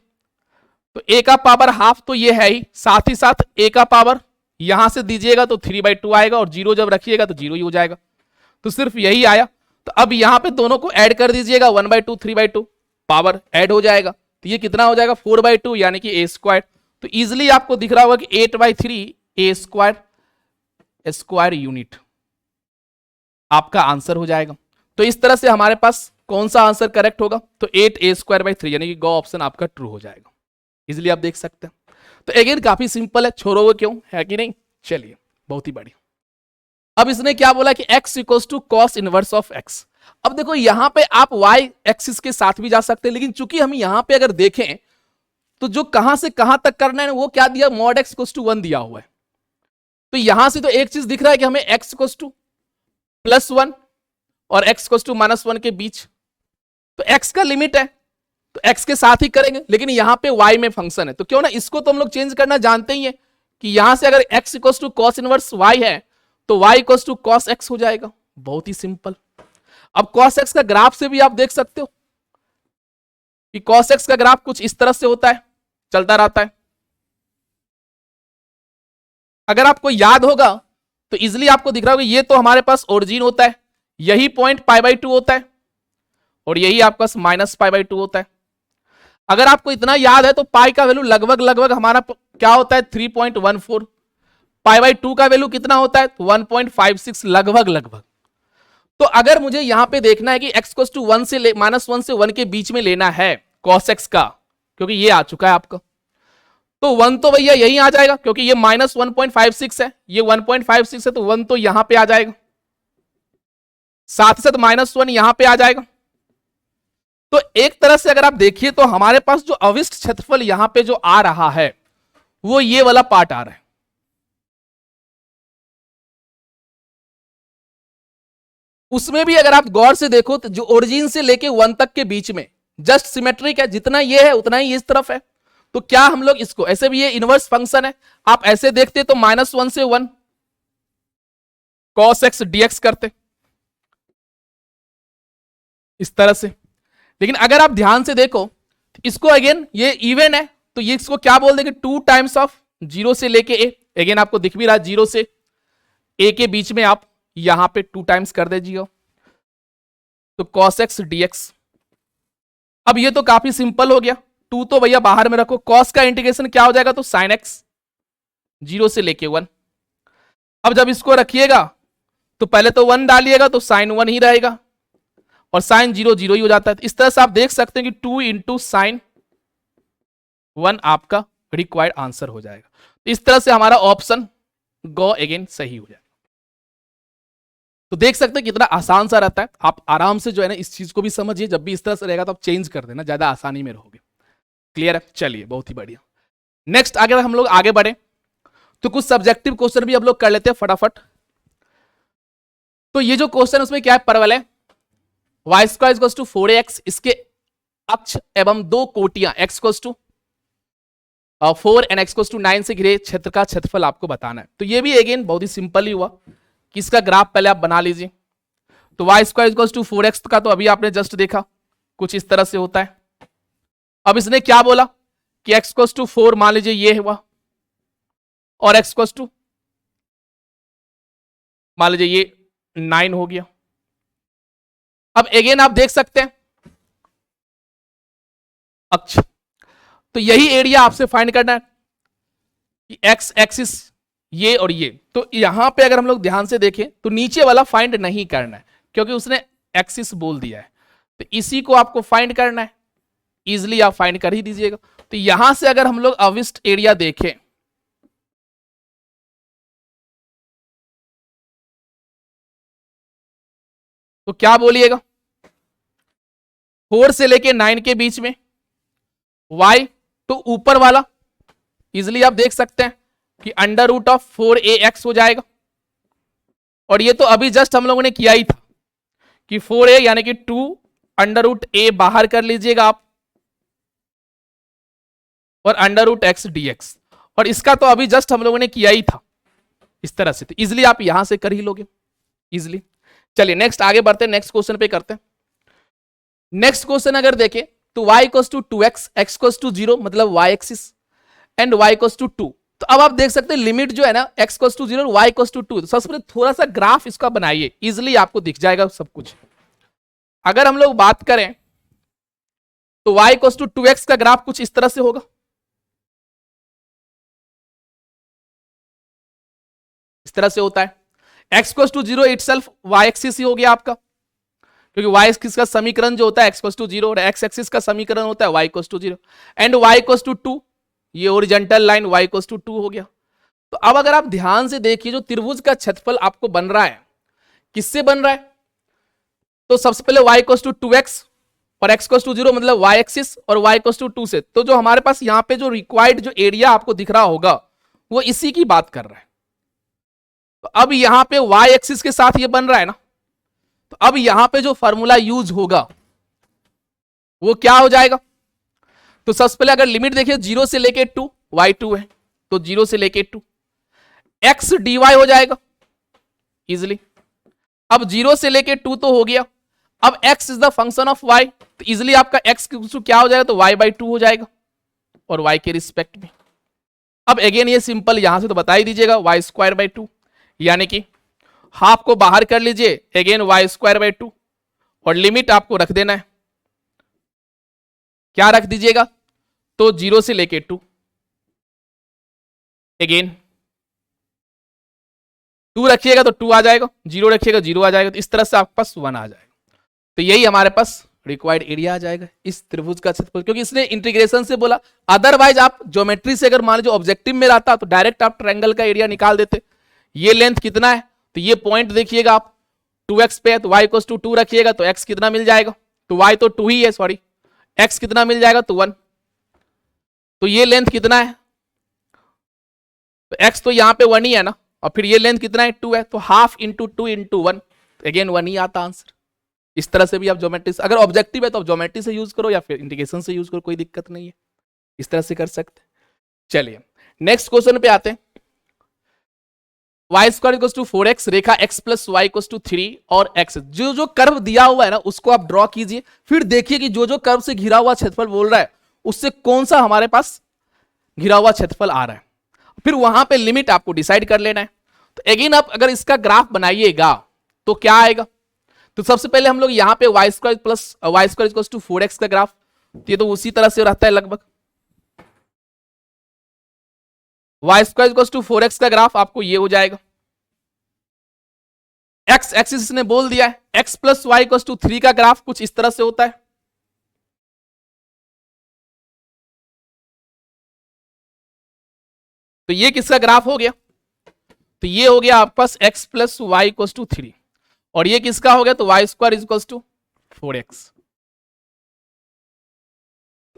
तो a का पावर हाफ तो ये है ही, साथ ही साथ a का पावर यहां से दीजिएगा तो 3/2 आएगा, और 0 जब रखिएगा तो 0 ही हो जाएगा। तो सिर्फ यही आया। तो अब यहां पे दोनों को ऐड कर दीजिएगा, 1/2 3/2 पावर ऐड हो जाएगा, तो ये कितना हो जाएगा 4/2 यानी कि a स्क्वायर। तो इजिली आपको दिख रहा होगा कि 8/3 a स्क्वायर यूनिट आपका आंसर हो जाएगा। तो इस तरह से हमारे पास कौन सा आंसर करेक्ट होगा, तो 8a²/3 यानी कि गो ऑप्शन आपका ट्रू हो जाएगा। इजिली आप देख सकते हैं। तो अगेन काफी सिंपल है, छोड़ोगे क्यों, है कि नहीं। चलिए बहुत ही बढ़िया। अब इसने क्या बोला कि x equals to cos inverse of x। अब देखो यहां पे आप y एक्सिस के साथ भी जा सकते हैं, लेकिन चूंकि हम यहां पे अगर देखें तो जो कहां से कहां तक करना है वो क्या दिया, मॉड x इक्वल्स टू 1 दिया हुआ है। तो यहां से तो एक चीज दिख रहा है कि हमें x इक्वल्स टू +1 और x इक्वल्स टू -1 के बीच, तो x का लिमिट है तो x के साथ ही करेंगे, लेकिन यहां पे y में फंक्शन है, तो क्यों ना इसको तो हम लोग चेंज करना जानते ही है कि यहां से अगर x equals to cos inverse y है तो y equals to cos x हो जाएगा। बहुत ही सिंपल। अब cos x का ग्राफ से भी आप देख सकते हो कि cos x का ग्राफ कुछ इस तरह से होता है, चलता रहता है। अगर आपको याद होगा तो इजिली आपको दिख रहा होगा ये तो हमारे पास ओरिजिन होता है, यही पॉइंट π/2 होता है और यही आपका -π/2 होता है। अगर आपको इतना याद है तो पाई का वैल्यू लगभग हमारा क्या होता है 3.14, π/2 का वैल्यू कितना होता है 1.56 लगभग। तो अगर मुझे यहां पे देखना है कि x को 1 से -1 से 1 के बीच में लेना है cos x का, क्योंकि ये आ चुका है आपका, तो 1 तो भैया यही आ जाएगा, क्योंकि ये -1.56 है, ये 1.56 है, तो 1 तो यहां पे आ जाएगा, साथ ही साथ -1 यहां पे आ जाएगा। तो एक तरह से अगर आप देखिए तो हमारे पास जो अविष्ट क्षेत्रफल यहां पे जो आ रहा है वो ये वाला पार्ट आ रहा है। उसमें भी अगर आप गौर से देखो तो जो ओरिजिन से लेके 1 तक के बीच में जस्ट सिमेट्रिक है, जितना ये है उतना ही इस तरफ है। तो क्या हम लोग इसको ऐसे भी, ये इनवर्स फंक्शन है, आप ऐसे देखते तो -1 से 1 cos x dx करते इस तरह से। लेकिन अगर आप ध्यान से देखो इसको, अगेन ये इवन है तो ये इसको क्या बोल देंगे 2 टाइम्स ऑफ 0 से लेके a। अगेन आपको दिख भी रहा 0 से a के बीच में आप यहां पे 2 टाइम्स कर दीजिए, तो cos x dx। अब ये तो काफी सिंपल हो गया, 2 तो भैया बाहर में रखो, कॉस का इंटीग्रेशन क्या हो जाएगा, तो साइन एक्स 0 से लेके 1। अब जब इसको रखिएगा तो पहले तो 1 डालिएगा तो साइन 1 ही रहेगा और साइन 0 0 ही हो जाता है। इस तरह से आप देख सकते हैं कि 2 इंटू साइन 1 आपका रिक्वायर्ड आंसर हो जाएगा। इस तरह से हमारा ऑप्शन गो अगेन सही हो जाएगा। तो देख सकते हैं कितना आसान सा रहता है। आप आराम से जो है ना इस चीज को भी समझिए, जब भी इस तरह से रहेगा तो आप चेंज कर देना, ज्यादा आसानी में रहोगे। क्लियर है? चलिए बहुत ही बढ़िया। नेक्स्ट अगर हम लोग आगे बढ़े तो कुछ सब्जेक्टिव क्वेश्चन भी हम लोग कर लेते हैं फटाफट। तो ये जो क्वेश्चन उसमें क्या है, परवल है Y square equals to 4x, इसके अक्ष एवं दो कोटियां x equals to 4 and x equals to 9 से घिरे क्षेत्र का क्षेत्रफल आपको बताना है। तो ये भी अगेन बहुत ही सिंपल ही हुआ कि इसका ग्राफ पहले आप बना लीजिए। तो Y square equals to 4x का तो अभी आपने जस्ट देखा, कुछ इस तरह से होता है। अब इसने क्या बोला कि x इक्वल्स टू 4 मान लीजिए ये हुआ और x इक्वल्स टू मान लीजिए ये 9 हो गया। अब अगेन आप देख सकते हैं अक्ष, तो यही एरिया आपसे फाइंड करना है कि एक्स एक्सिस ये और ये। तो यहां पे अगर हम लोग ध्यान से देखें तो नीचे वाला फाइंड नहीं करना है क्योंकि उसने एक्सिस बोल दिया है, तो इसी को आपको फाइंड करना है। इजिली आप फाइंड कर ही दीजिएगा। तो यहां से अगर हम लोग अविस्ट एरिया देखें तो क्या बोलिएगा, 4 से लेके 9 के बीच में y, तो ऊपर वाला इजिली आप देख सकते हैं कि अंडर रूट ऑफ 4ax हो जाएगा। और ये तो अभी जस्ट हम लोगों ने किया ही था कि 4a यानी कि 2 अंडर रूट a बाहर कर लीजिएगा आप और अंडर रूट x dx, और इसका तो अभी जस्ट हम लोगों ने किया ही था इस तरह से। तो इजिली आप यहां से कर ही लोगे इजिली। चलिए नेक्स्ट आगे बढ़ते हैं, नेक्स्ट क्वेश्चन पे करते हैं। नेक्स्ट क्वेश्चन अगर देखें तो y equals to 2x, x equals to 0 मतलब y axis and y equals to 2। तो अब आप देख सकते हैं लिमिट जो है ना x इक्वल्स टू 0 और y इक्वल्स टू 2। तो सबसे पहले थोड़ा सा ग्राफ इसका बनाइए, इजिली आपको दिख जाएगा सब कुछ। अगर हम लोग बात करें तो y इक्वल्स टू 2x का ग्राफ कुछ इस तरह से होगा, इस तरह से होता है। x equals to 0 itself y axis ही हो गया आपका, क्योंकि y एक्सिस का समीकरण जो होता है x इक्वल्स टू 0 और x एक्सिस का समीकरण होता है y equals to 0 and y equals to 2, ये horizontal line y equals to 2 हो गया। तो अब अगर आप ध्यान से देखिए जो त्रिभुज का क्षेत्रफल आपको बन रहा है किससे बन रहा है, तो सबसे पहले y इक्वल्स टू 2x और x इक्वल्स टू 0 मतलब y एक्सिस और y इक्वल्स टू 2 से। तो जो हमारे पास यहाँ पे जो रिक्वायर्ड जो एरिया आपको दिख रहा होगा वो इसी की बात कर रहा है। तो अब यहां पे y एक्सिस के साथ ये बन रहा है ना, तो अब यहां पे जो फॉर्मूला यूज होगा वो क्या हो जाएगा, तो सबसे पहले अगर लिमिट देखिए 0 से लेके 2, y2 है तो 0 से लेके 2 x dy हो जाएगा इजिली। अब 0 से लेके 2 तो हो गया, अब x is the function of y, तो इजिली आपका x क्या हो जाएगा, तो y बाई 2 हो जाएगा और y के रिस्पेक्ट में। अब अगेन ये सिंपल यहां से तो बता ही दीजिएगा y स्क्वायर बाई 2 यानी कि हाफ को बाहर कर लीजिए अगेन y स्क्वायर बाई 2 और लिमिट आपको रख देना है, क्या रख दीजिएगा, तो 0 से लेके 2 अगेन 2 रखिएगा तो 2 आ जाएगा, 0 रखिएगा 0 आ जाएगा, तो इस तरह से आपके पास 1 आ जाएगा। तो यही हमारे पास रिक्वायर्ड एरिया आ जाएगा इस त्रिभुज का क्षेत्रफल, क्योंकि इसने इंटीग्रेशन से बोला। अदरवाइज आप ज्योमेट्री से अगर मान लीजिए ऑब्जेक्टिव में रहता तो डायरेक्ट आप ट्रायंगल का एरिया निकाल देते। ये लेंथ कितना है, तो ये पॉइंट देखिएगा आप 2x पे है तो y इक्वल्स टू 2 रखिएगा तो x कितना मिल जाएगा, तो y तो 2 ही है सॉरी, x कितना मिल जाएगा, तो 1। तो ये लेंथ कितना है, तो x तो यहां पे 1 ही है ना, और फिर ये लेंथ कितना है 2 है, तो हाफ इंटू 2 इंटू 1 अगेन 1 ही आता आंसर। इस तरह से भी आप ज्योमेट्री से, अगर ऑब्जेक्टिव है तो आप ज्योमेट्री से यूज करो या फिर इंटीग्रेशन से यूज करो, कोई दिक्कत नहीं है, इस तरह से कर सकते। चलिए नेक्स्ट क्वेश्चन पे आते हैं। y square equals to 4x, रेखा x plus Y equals to 3 और x, जो जो कर्व दिया हुआ है ना उसको आप ड्रॉ कीजिए, फिर देखिए कि जो जो कर्व से घिरा हुआ क्षेत्रफल बोल रहा है उससे कौन सा हमारे पास घिरा हुआ क्षेत्रफल आ रहा है, फिर वहां पे लिमिट आपको डिसाइड कर लेना है। तो अगेन आप अगर इसका ग्राफ बनाइएगा तो क्या आएगा, तो सबसे पहले हम लोग यहाँ पे y square plus Y square equals to 4x का ग्राफ, ये तो उसी तरह से रहता है लगभग। Y square equals to 4x का ग्राफ आपको ये हो जाएगा। एक्स एक्सिस ने बोल दिया है, x plus Y equals to 3 का ग्राफ कुछ इस तरह से होता है। तो ये किसका ग्राफ हो गया? तो ये हो गया आपके पास x plus Y equals to 3, और ये किसका हो गया? तो Y square equals to 4x।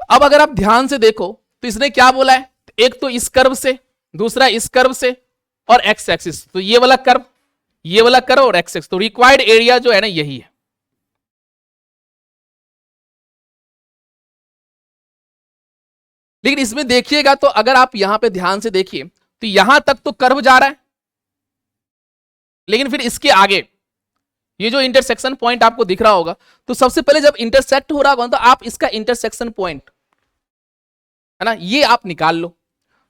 अब अगर आप ध्यान से देखो तो इसने क्या बोला है, एक तो इस कर्व से, दूसरा इस कर्व से, और एक्स एक्सिस, तो ये वाला कर्व, ये वाला कर्व और एक्स एक्सिस, तो रिक्वायर्ड एरिया जो है ना यही है। लेकिन इसमें देखिएगा तो अगर आप यहां पे ध्यान से देखिए तो यहां तक तो कर्व जा रहा है, लेकिन फिर इसके आगे ये जो इंटरसेक्शन पॉइंट आपको दिख रहा होगा, तो सबसे पहले जब इंटरसेक्ट हो रहा होगा तो आप इसका इंटरसेक्शन पॉइंट है ना ये आप निकाल लो।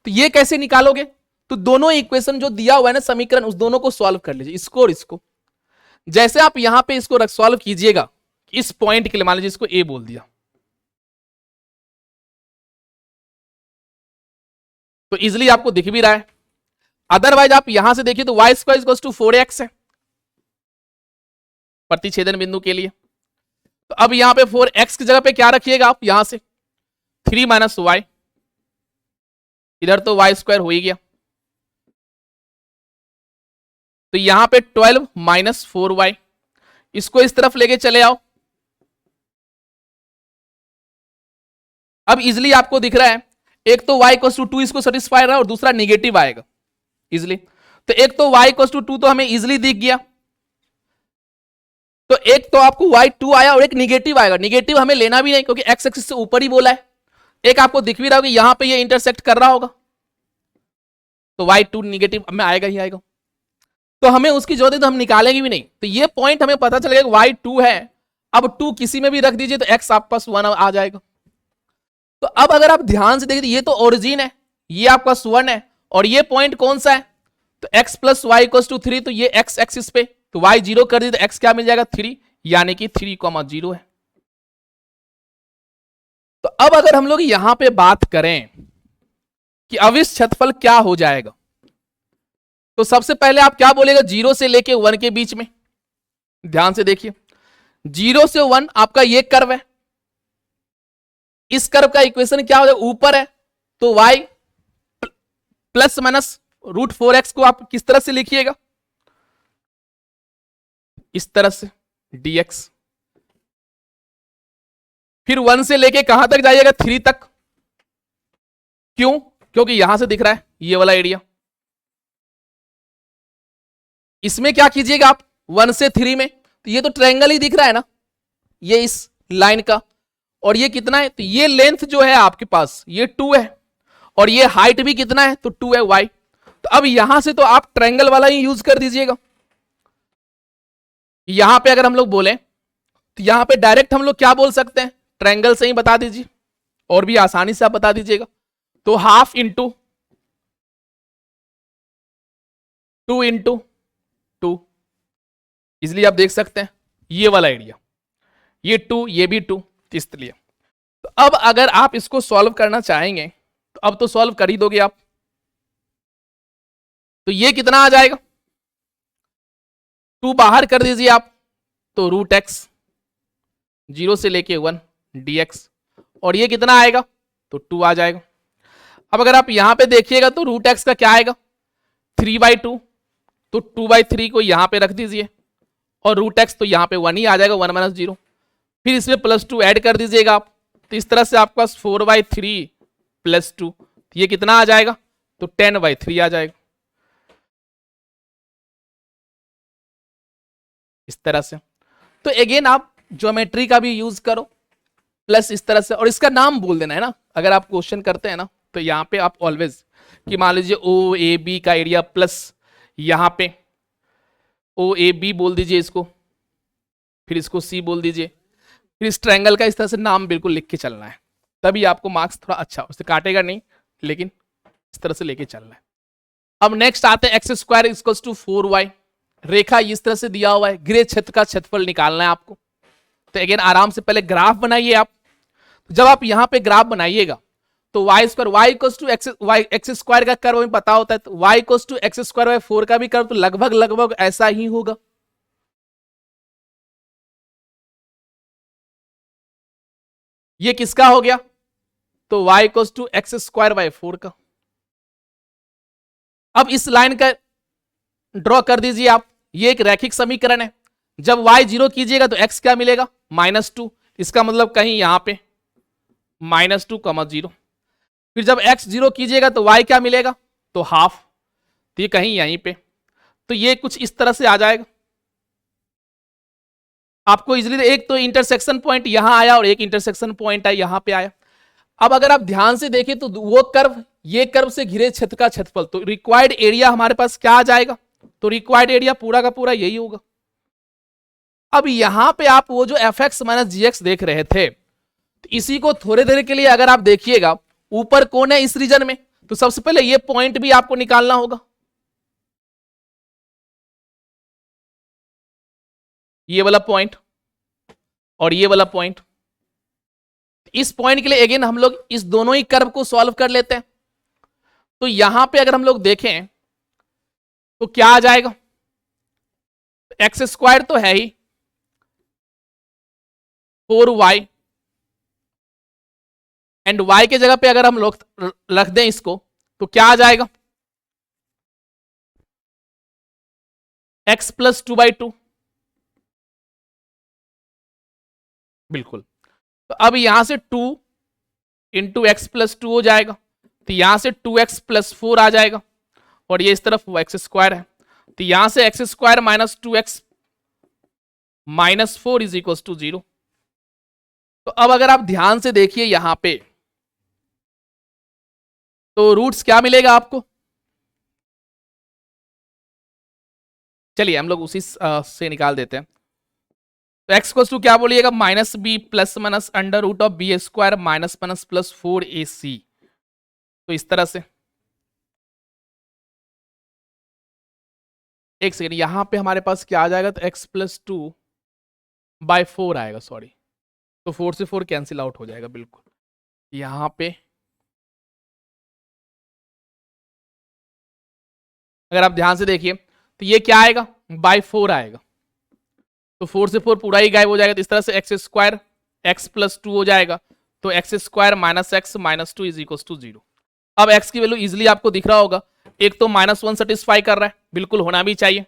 तो ये कैसे निकालोगे? तो दोनों इक्वेशन जो दिया हुआ है ना समीकरण, उस दोनों को सॉल्व कर लीजिए, इसको और इसको। जैसे आप यहां पे इसको सॉल्व कीजिएगा, इस पॉइंट के लिए मान लीजिए इसको ए बोल दिया, तो इजिली आपको दिख भी रहा है। अदरवाइज आप यहां से देखिए तो Y square equals to 4x है प्रतिच्छेदन बिंदु के लिए। तो अब यहां पे 4x की जगह पे क्या रखिएगा आप? यहां से 3 माइनस वाई, इधर तो वाई स्क्वायर हो ही गया, तो यहां पे 12 माइनस 4y, इसको इस तरफ लेके चले आओ। अब इजिली आपको दिख रहा है, एक तो y इक्वल्स टू 2 इसको सेटिस्फाई रहा है और दूसरा निगेटिव आएगा इजिली। तो एक तो y इक्वल्स टू 2 तो हमें इजिली दिख गया, तो एक तो आपको y2 आया और एक निगेटिव आएगा। निगेटिव हमें लेना भी नहीं क्योंकि x एक्सिस से ऊपर ही बोला है। एक आपको दिख भी रहा होगा यहां पे ये इंटरसेक्ट कर रहा होगा, तो y2 निगेटिव में आएगा ही आएगा, तो हमें उसकी जरूरत है तो हम निकालेंगे भी नहीं। तो ये पॉइंट हमें पता चलेगा y2 है, अब 2 किसी में भी रख दीजिए तो x आपके पास 1 आ जाएगा। तो अब अगर आप ध्यान से देखिए तो ये तो ओरिजिन है, ये आपका 1 है, और ये पॉइंट कौन सा है? तो x plus Y equals to 3, तो ये x एक्सिस पे, तो y 0 कर दी तो x क्या मिल जाएगा? 3, यानी कि 3,0 है। तो अब अगर हम लोग यहां पे बात करें कि अविश क्षेत्रफल क्या हो जाएगा, तो सबसे पहले आप क्या बोलेगा? 0 से लेके 1 के बीच में। ध्यान से देखिए, 0 से 1 आपका ये कर्व है, इस कर्व का इक्वेशन क्या हो जाएगा? ऊपर है तो y plus minus root 4x को आप किस तरह से लिखिएगा? इस तरह से dx। फिर 1 से लेके कहां तक जाइएगा? 3 तक। क्यों? क्योंकि यहां से दिख रहा है ये वाला एरिया। इसमें क्या कीजिएगा आप? 1 से 3 में, तो ये तो ट्रायंगल ही दिख रहा है ना, ये इस लाइन का, और ये कितना है? तो ये लेंथ जो है आपके पास ये 2 है, और ये हाइट भी कितना है? तो 2 है y। तो अब यहां से तो आप ट्रायंगल वाला ही यूज कर दीजिएगा। यहां पे अगर हम लोग बोले तो यहां पे डायरेक्ट हम लोग क्या बोल सकते हैं? ट्रायंगल से ही बता दीजिए, और भी आसानी से आप बता दीजिएगा। तो हाफ इंटू 2 इंटू 2, इसलिए आप देख सकते हैं ये वाला एरिया, ये 2, ये भी 2, इसलिए। तो अब अगर आप इसको सॉल्व करना चाहेंगे तो अब तो सॉल्व कर ही दोगे आप। तो ये कितना आ जाएगा? 2 बाहर कर दीजिए आप, तो रूट एक्स 0 से लेके 1 dx, और ये कितना आएगा? तो 2 आ जाएगा। अब अगर आप यहां पे देखिएगा तो रूट एक्स का क्या आएगा? 3/2, तो 2/3 को यहां पे रख दीजिए, और रूट एक्स तो यहां पे 1 ही आ जाएगा, 1 माइनस 0। फिर इसमें +2 ऐड कर दीजिएगा आप, तो इस तरह से आपके पास 4/3 + 2, ये कितना आ जाएगा? तो 10/3 आ जाएगा। इस तरह से। तो अगेन आप ज्योमेट्री का भी यूज करो, प्लस इस तरह से, और इसका नाम बोल देना है ना। अगर आप क्वेश्चन करते हैं ना तो यहाँ पे आप ऑलवेज कि मान लीजिए OAB का एरिया प्लस यहाँ पे OAB बोल दीजिए इसको, फिर इसको C बोल दीजिए, फिर इस ट्रायंगल का इस तरह से नाम बिल्कुल लिख के चलना है, तभी आपको मार्क्स थोड़ा अच्छा, उससे काटेगा नहीं, लेकिन इस तरह से लेके चलना है। अब नेक्स्ट आते हैं x² = 4y। रेखा इस तरह से दिया हुआ है, गृह क्षेत्र का क्षेत्रफल निकालना है आपको। तो अगेन आराम से पहले ग्राफ बनाइए आप। जब आप यहां पे ग्राफ बनाइएगा तो Y square Y equal to X square का कर्व हमें पता होता है, तो Y equal to X square by 4 का भी कर्व तो लगभग लगभग ऐसा ही होगा। ये किसका हो गया? तो y equal to X square by 4 का। अब इस लाइन का ड्रॉ कर दीजिए आप, ये एक रैखिक समीकरण है। जब y 0 कीजिएगा तो x क्या मिलेगा? -2। इसका मतलब कहीं यहां पे -2, 0। फिर जब x 0 कीजिएगा तो y क्या मिलेगा? तो हाफ। तो ये कहीं यहीं पे, तो ये कुछ इस तरह से आ जाएगा आपको इजीली। एक तो इंटरसेक्शन पॉइंट यहां आया और एक इंटरसेक्शन पॉइंट है यहां पे आया। अब अगर आप ध्यान से देखें तो वो कर्व, ये कर्व से घिरे क्षेत्र का क्षेत्रफल, तो रिक्वायर्ड एरिया हमारे पास क्या आ जाएगा? तो रिक्वायर्ड एरिया पूरा का पूरा यही होगा। अब यहां पे आप वो जो एफ एक्स माइनस जी एक्स देख रहे थे, तो इसी को थोड़े देर के लिए अगर आप देखिएगा, ऊपर कौन है इस रीजन में, तो सबसे पहले ये पॉइंट भी आपको निकालना होगा, ये वाला पॉइंट और ये वाला पॉइंट। इस पॉइंट के लिए अगेन हम लोग इस दोनों ही कर्व को सॉल्व कर लेते हैं। तो यहां पे अगर हम लोग देखें तो क्या आ जाएगा? एक्स स्क्वायर तो है ही, 4y एंड y के जगह पे अगर हम लोग रख दें इसको तो क्या आ जाएगा? x plus 2/2। बिल्कुल। तो अब यहां से 2 इंटू एक्स प्लस 2 हो जाएगा, तो यहां से 2x प्लस 4 आ जाएगा और ये इस तरफ वो एक्स स्क्वायर है, तो यहां से X square minus 2x minus 4 is equal to 0। तो अब अगर आप ध्यान से देखिए यहां पे, तो रूट्स क्या मिलेगा आपको? चलिए हम लोग उसी से निकाल देते हैं। तो एक्स को क्या बोलिएगा? -b plus minus under root of B square minus minus plus 4ac। तो इस तरह से, एक सेकेंड, यहां पे हमारे पास क्या आ जाएगा? तो x प्लस 2/4 आएगा, सॉरी, तो 4 से 4 कैंसिल आउट हो जाएगा। बिल्कुल यहां पे अगर आप ध्यान से देखिए तो ये क्या आएगा? /4 आएगा, तो 4 से 4 पूरा ही गायब हो जाएगा। तो इस तरह से एक्स स्क्वायर एक्स प्लस 2 हो जाएगा, तो x square minus X minus 2 is equal to 0। अब x की वैल्यू इजिली आपको दिख रहा होगा, एक तो -1 सेटिस्फाई कर रहा है, बिल्कुल होना भी चाहिए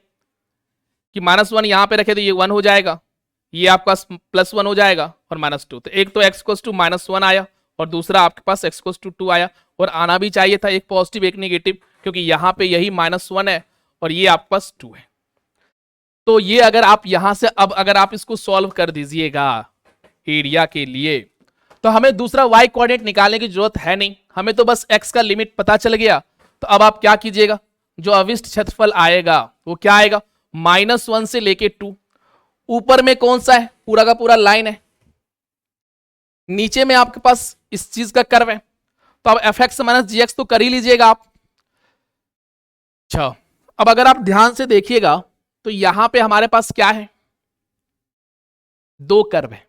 कि -1 यहां पे रखे तो ये 1 हो जाएगा, ये आपका +1 हो जाएगा और -2। तो एक तो x कोस टू -1 आया और दूसरा आपके पास x कोस टू 2 आया, और आना भी चाहिए था एक पॉजिटिव एक नेगेटिव, क्योंकि यहां पे यही -1 है और ये आपके पास 2 है। तो ये अगर आप यहां से, अब अगर आप इसको सॉल्व कर दीजिएगा एरिया के लिए, तो हमें दूसरा y कोऑर्डिनेट निकालने की जरूरत है नहीं, हमें तो बस x का लिमिट पता चल गया। तो अब आप क्या कीजिएगा, जो अविष्ट क्षेत्रफल आएगा वो क्या आएगा? -1 से लेके 2। ऊपर में कौन सा है? पूरा का पूरा लाइन है, नीचे में आपके पास इस चीज का कर्व है, तो अब एफ एक्स माइनस जी एक्स तो कर ही लीजिएगा आप। अच्छा, अब अगर आप ध्यान से देखिएगा तो यहां पे हमारे पास क्या है? 2 कर्व है।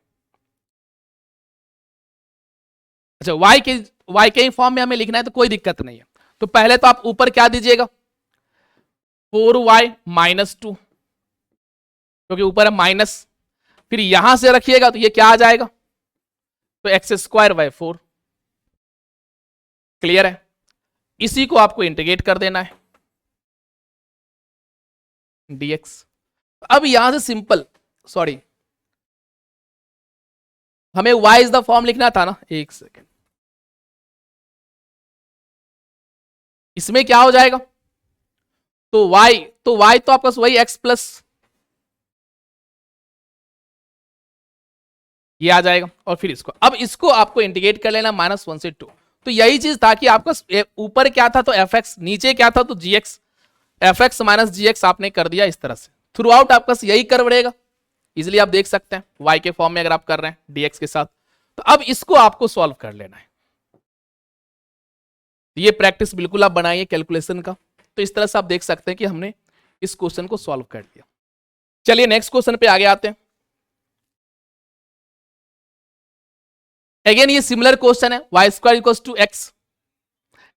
अच्छा, y के फॉर्म में हमें लिखना है तो कोई दिक्कत नहीं है। तो पहले तो आप ऊपर क्या दीजिएगा? 4y माइनस 2, क्योंकि ऊपर है माइनस, फिर यहां से रखिएगा तो ये क्या आ जाएगा? तो एक्स स्क्वायर बाय 4। क्लियर है? इसी को आपको इंटीग्रेट कर देना है dx। अब यहां से सिंपल, सॉरी, हमें y इज द फॉर्म लिखना था ना, एक सेकेंड, इसमें क्या हो जाएगा? तो y तो आपके पास वही x प्लस ये आ जाएगा, और फिर इसको, अब इसको आपको इंटीग्रेट कर लेना -1 से 2। तो यही चीज था कि आपका ऊपर क्या था तो fx, नीचे क्या था तो gx, fx माइनस gx आपने कर दिया इस तरह से। थ्रू आउट आपका यही कर्व रहेगा, इजिली आप देख सकते हैं y के फॉर्म में अगर आप कर रहे हैं dx के साथ। तो अब इसको आपको सॉल्व कर लेना है, ये प्रैक्टिस बिल्कुल आप बनाइए कैलकुलेशन का। तो इस तरह से आप देख सकते हैं कि हमने इस क्वेश्चन को सॉल्व कर दिया। चलिए नेक्स्ट क्वेश्चन पे आगे आते हैं। अगेन ये सिमिलर क्वेश्चन है, Y square equal to X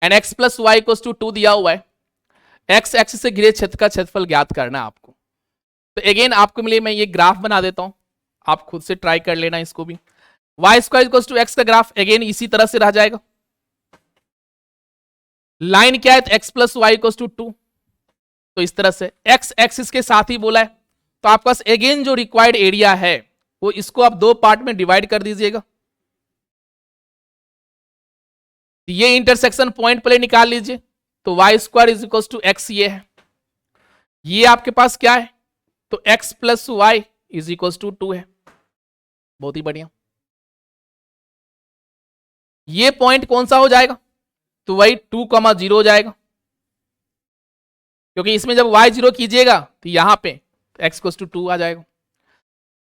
and X plus Y equal to 2 दिया हुआ है। एक्स एक्सिस से घिरे क्षेत्र का क्षेत्रफल ज्ञात करना है आपको। तो अगेन आपके लिए मैं ये ग्राफ बना देता हूं, आप खुद से ट्राई कर लेना इसको भी। Y square equal to X का ग्राफ अगेन इसी तरह से रह जाएगा। लाइन क्या है, तो x plus Y equal to 2, तो इस तरह से एक्स एक्सिस के साथ ही बोला है। तो आपके पास अगेन जो रिक्वायर्ड एरिया है वो इसको आप दो पार्ट में डिवाइड कर दीजिएगा। ये इंटरसेक्शन पॉइंट पहले निकाल लीजिए, तो Y square is equal to X ये है। ये आपके पास क्या है, तो x plus Y is equal to 2 है। बहुत ही बढ़िया। ये पॉइंट कौन सा हो जाएगा, तो वही 2,0 हो जाएगा, क्योंकि इसमें जब y 0 कीजिएगा तो यहां पे x इक्वल टू 2 आ जाएगा।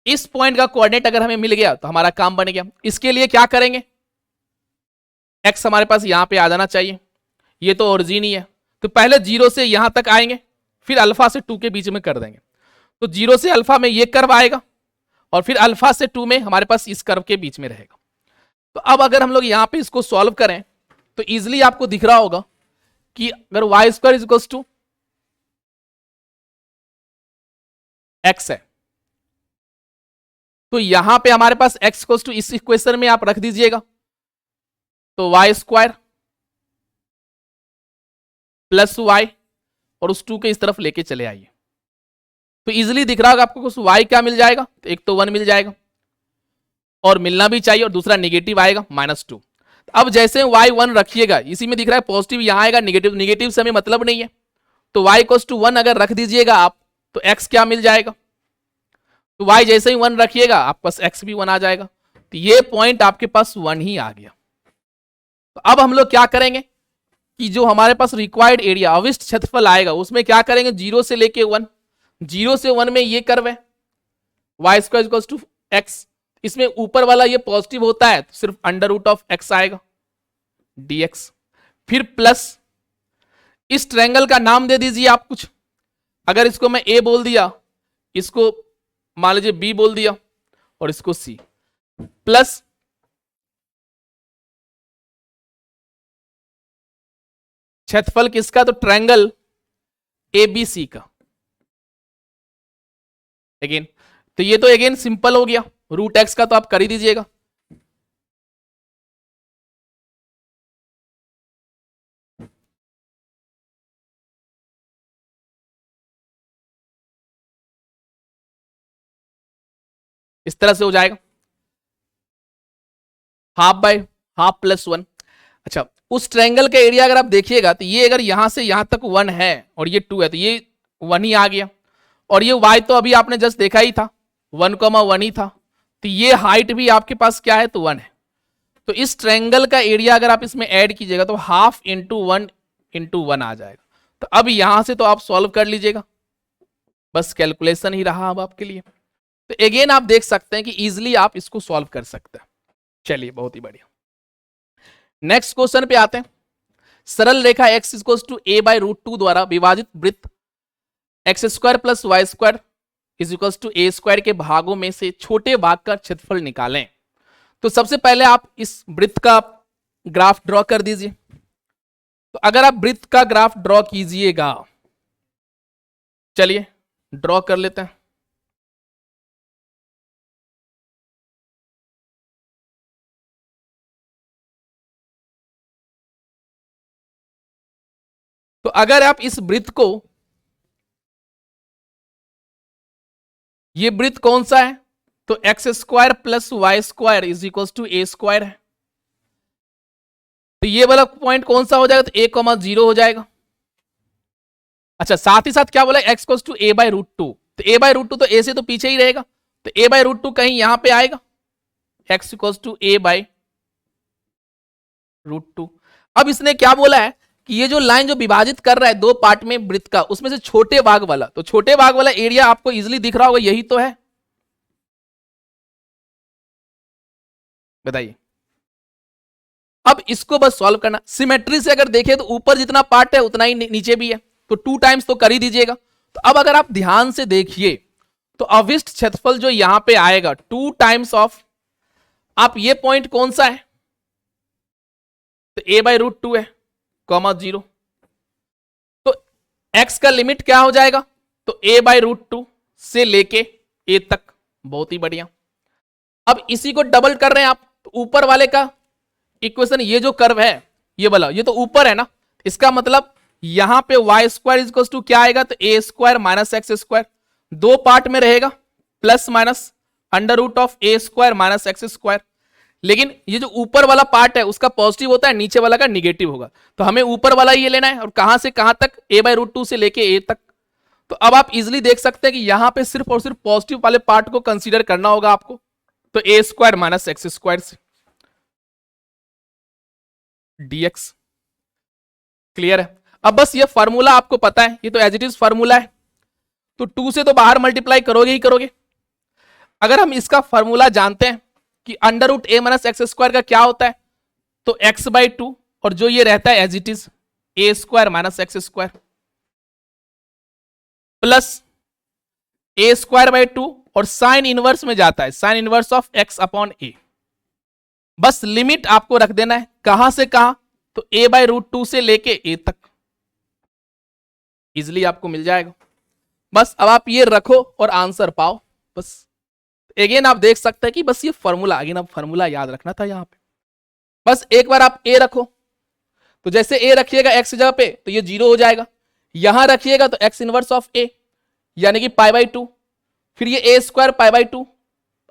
इस पॉइंट का कोऑर्डिनेट अगर हमें मिल गया तो हमारा काम बन गया। इसके लिए क्या करेंगे, x हमारे पास यहां पे आ जाना चाहिए, ये तो ओरिजिन ही है, तो पहले 0 से यहां तक आएंगे, फिर अल्फा से 2 के बीच में कर देंगे। तो 0 से अल्फा में ये कर्व आएगा और फिर अल्फा से 2 में हमारे पास इस कर्व के बीच में रहेगा। तो अब अगर हम लोग यहां पे इसको सॉल्व करें तो इजिली आपको दिख रहा होगा कि अगर Y square is equal to X है, तो यहां पे हमारे पास x इक्वल टू इस इक्वेशन में आप रख दीजिएगा, तो वाई स्क्वायर प्लस वाई और उस 2 के इस तरफ लेके चले आइए। तो इजिली दिख रहा होगा आपको कुछ y क्या मिल जाएगा, तो एक तो 1 मिल जाएगा और मिलना भी चाहिए, और दूसरा नेगेटिव आएगा -2। अब जैसे y 1 रखिएगा, इसी में दिख रहा है पॉजिटिव, यहां आएगा नेगेटिव, नेगेटिव से हमें मतलब नहीं है, तो y इक्वल टू 1 अगर रख दीजिएगा आप, तो x क्या मिल जाएगा, तो y जैसे ही 1 रखिएगा आपके पास x भी 1 आ जाएगा। तो ये पॉइंट आपके पास 1 ही आ गया। तो अब हम लोग क्या करेंगे कि जो हमारे पास रिक्वायर्ड एरिया अविष्ट क्षेत्रफल आएगा उसमें क्या करेंगे, 0 से लेके 1, 0 से 1 में ये कर्व है Y square equal to X, इसमें ऊपर वाला ये पॉजिटिव होता है तो सिर्फ अंडर रूट ऑफ एक्स आएगा dx, फिर प्लस इस ट्रायंगल का नाम दे दीजिए आप कुछ, अगर इसको मैं a बोल दिया, इसको मान लीजिए b बोल दिया और इसको c, प्लस क्षेत्रफल किसका, तो ट्रायंगल ABC का। अगेन तो ये तो अगेन सिंपल हो गया, रूट एक्स का तो आप कर ही दीजिएगा। इस तरह से हो जाएगा, हाफ बाय हाफ प्लस 1। अच्छा, उस ट्रायंगल का एरिया अगर आप देखिएगा तो ये अगर यहां से यहां तक 1 है और ये 2 है, तो ये 1 ही आ गया, और ये y तो अभी आपने जस्ट देखा ही था 1,1 ही था, तो ये हाइट भी आपके पास क्या है, तो 1 है। तो इस ट्रायंगल का एरिया अगर आप इसमें ऐड कीजिएगा तो हाफ इंटू 1 आ जाएगा। तो अब यहां से तो आप सॉल्व कर लीजिएगा, बस कैलकुलेशन ही रहा अब आपके लिए। तो अगेन आप देख सकते हैं कि इजिली आप इसको सॉल्व कर सकते हैं। चलिए बहुत ही बढ़िया, नेक्स्ट क्वेश्चन पे आते हैं। सरल रेखा x equal to a by root 2 द्वारा विभाजित वृत्त X square plus Y square is equal to A square के भागों में से छोटे भाग का क्षेत्रफल निकालें। तो सबसे पहले आप इस वृत्त का ग्राफ ड्रॉ कर दीजिए। तो अगर आप वृत्त का ग्राफ ड्रॉ कीजिएगा, चलिए ड्रॉ कर लेते हैं। तो अगर आप इस वृत्त को, ये वृत्त कौन सा है, तो x square plus Y square is equal to A square है, तो ये वाला पॉइंट कौन सा हो जाएगा, तो a,0 हो जाएगा। अच्छा, साथ ही साथ क्या बोला, X equal to A by root 2, तो ए बाई रूट 2 तो ए से तो पीछे ही रहेगा, तो ए बाई रूट 2 कहीं यहां पे आएगा, X equal to A by root 2। अब इसने क्या बोला है कि ये जो लाइन जो विभाजित कर रहा है दो पार्ट में वृत्त का, उसमें से छोटे भाग वाला, तो छोटे भाग वाला एरिया आपको इजीली दिख रहा होगा, यही तो है, बताइए। अब इसको बस सॉल्व करना, सिमेट्री से अगर देखें तो ऊपर जितना पार्ट है उतना ही नीचे भी है, तो 2 टाइम्स तो कर ही दीजिएगा। तो अब अगर आप ध्यान से देखिए तो अविष्ट क्षेत्रफल जो यहां पे आएगा 2 टाइम्स ऑफ आप ये पॉइंट कौन सा है, तो a/√2 है, कॉमा 0। तो x का लिमिट क्या हो जाएगा, तो a/√2 से लेके a तक। बहुत ही बढ़िया। अब इसी को डबल कर रहे हैं आप, तो ऊपर वाले का इक्वेशन, ये जो कर्व है ये वाला, ये तो ऊपर है ना, इसका मतलब यहां पे y² इक्वल टू क्या आएगा, तो a² माइनस x²। दो पार्ट में रहेगा, plus minus √a² minus x²। लेकिन ये जो ऊपर वाला पार्ट है उसका पॉजिटिव होता है, नीचे वाला का निगेटिव होगा। तो हमें ऊपर वाला ये लेना है, और कहां से कहां तक, a/√2 से लेके a तक। तो अब आप इजिली देख सकते हैं कि यहां पे सिर्फ और सिर्फ पॉजिटिव वाले पार्ट को कंसीडर करना होगा आपको, तो a² माइनस x² से dx। क्लियर है। अब बस ये फॉर्मूला आपको पता है, ये तो एज इट इज फॉर्मूला है, तो 2 से तो बाहर मल्टीप्लाई करोगे ही करोगे। अगर हम इसका फॉर्मूला जानते हैं कि √a माइनस x² का क्या होता है, तो x/2, और जो ये रहता है as it is a² minus x² plus a²/2, और साइन इनवर्स में जाता है, साइन इनवर्स ऑफ x/a। बस लिमिट आपको रख देना है, कहां से कहां, तो a/√2 से लेके a तक, इजिली आपको मिल जाएगा। बस अब आप ये रखो और आंसर पाओ। बस अगेन आप देख सकते हैं कि बस ये फॉर्मूला, अगेन आप फॉर्मूला याद रखना था यहाँ पे। बस एक बार आप a रखो, तो जैसे a रखिएगा x जगह पे, तो ये 0 हो जाएगा। यहां रखिएगा तो x इनवर्स ऑफ a, यानी कि π/2, फिर ये a² π/2,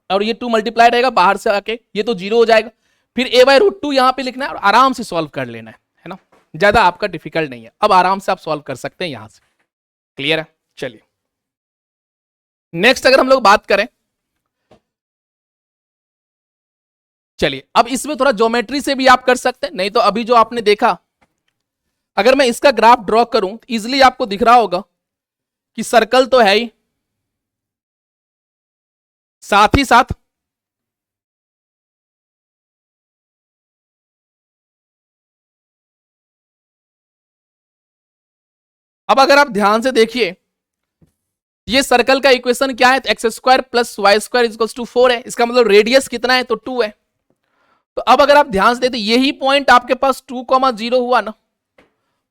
और ये 2 मल्टीप्लाई रहेगा बाहर से आके, ये तो 0 हो जाएगा। फिर a/√2 यहां पे लिखना है और आराम से सॉल्व कर लेना है ना, ज्यादा आपका डिफिकल्ट नहीं है। अब आराम से आप सॉल्व कर सकते हैं यहां से। क्लियर है। चलिए नेक्स्ट अगर हम लोग बात करें, चलिए अब इसमें थोड़ा ज्योमेट्री से भी आप कर सकते हैं, नहीं तो अभी जो आपने देखा, अगर मैं इसका ग्राफ ड्रॉ करूं तो इजिली आपको दिख रहा होगा कि सर्कल तो है ही, साथ ही साथ अब अगर आप ध्यान से देखिए, ये सर्कल का इक्वेशन क्या है, x² plus y² equals to 4 है। इसका मतलब रेडियस कितना है, तो 2 है। तो अब अगर आप ध्यान से देते, यही पॉइंट आपके पास 2,0 हुआ ना,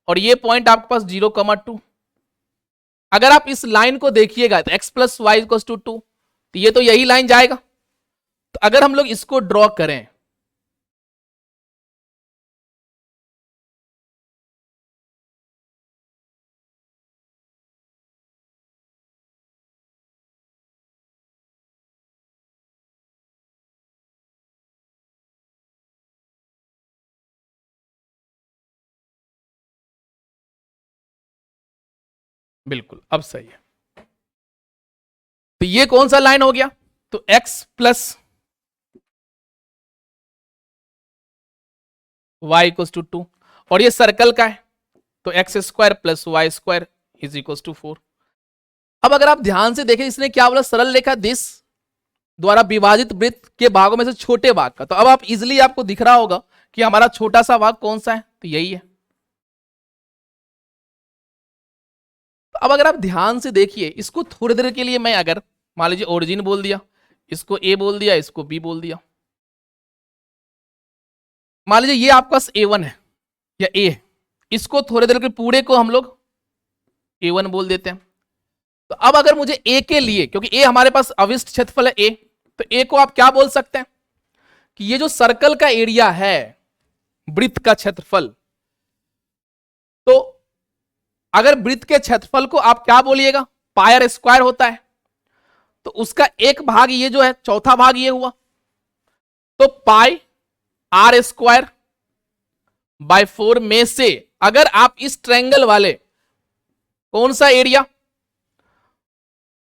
और ये पॉइंट आपके पास 0,2। अगर आप इस लाइन को देखिएगा तो x plus Y equals to 2, तो ये तो यही लाइन जाएगा। तो अगर हम लोग इसको ड्रॉ करें, बिल्कुल अब सही है। तो ये कौन सा लाइन हो गया, तो x plus Y equals to 2, और ये सर्कल का है, तो x² plus y² is equals to 4। अब अगर आप ध्यान से देखें, इसने क्या बोला, सरल रेखा दिस द्वारा विभाजित वृत्त के भागों में से छोटे भाग का। तो अब आप इजिली आपको दिख रहा होगा कि हमारा छोटा सा भाग कौन सा है, तो यही है। तो अब अगर आप ध्यान से देखिए, इसको थोड़ी देर के लिए मैं अगर मान लीजिए ओरिजिन बोल दिया, इसको a बोल दिया, इसको b बोल दिया, मान लीजिए ये आपका a1 है या a है, इसको थोड़ी देर के पूरे को हम लोग a1 बोल देते हैं। तो अब अगर मुझे a के लिए, क्योंकि a हमारे पास अविष्ट क्षेत्रफल है a, तो a को आप क्या बोल सकते हैं कि ये जो सर्कल का एरिया है, वृत्त का क्षेत्रफल, तो अगर वृत्त के क्षेत्रफल को आप क्या बोलिएगा, πr² होता है, तो उसका एक भाग ये जो है, चौथा भाग ये हुआ, तो πr² बाय 4 में से अगर आप इस ट्रायंगल वाले कौन सा एरिया,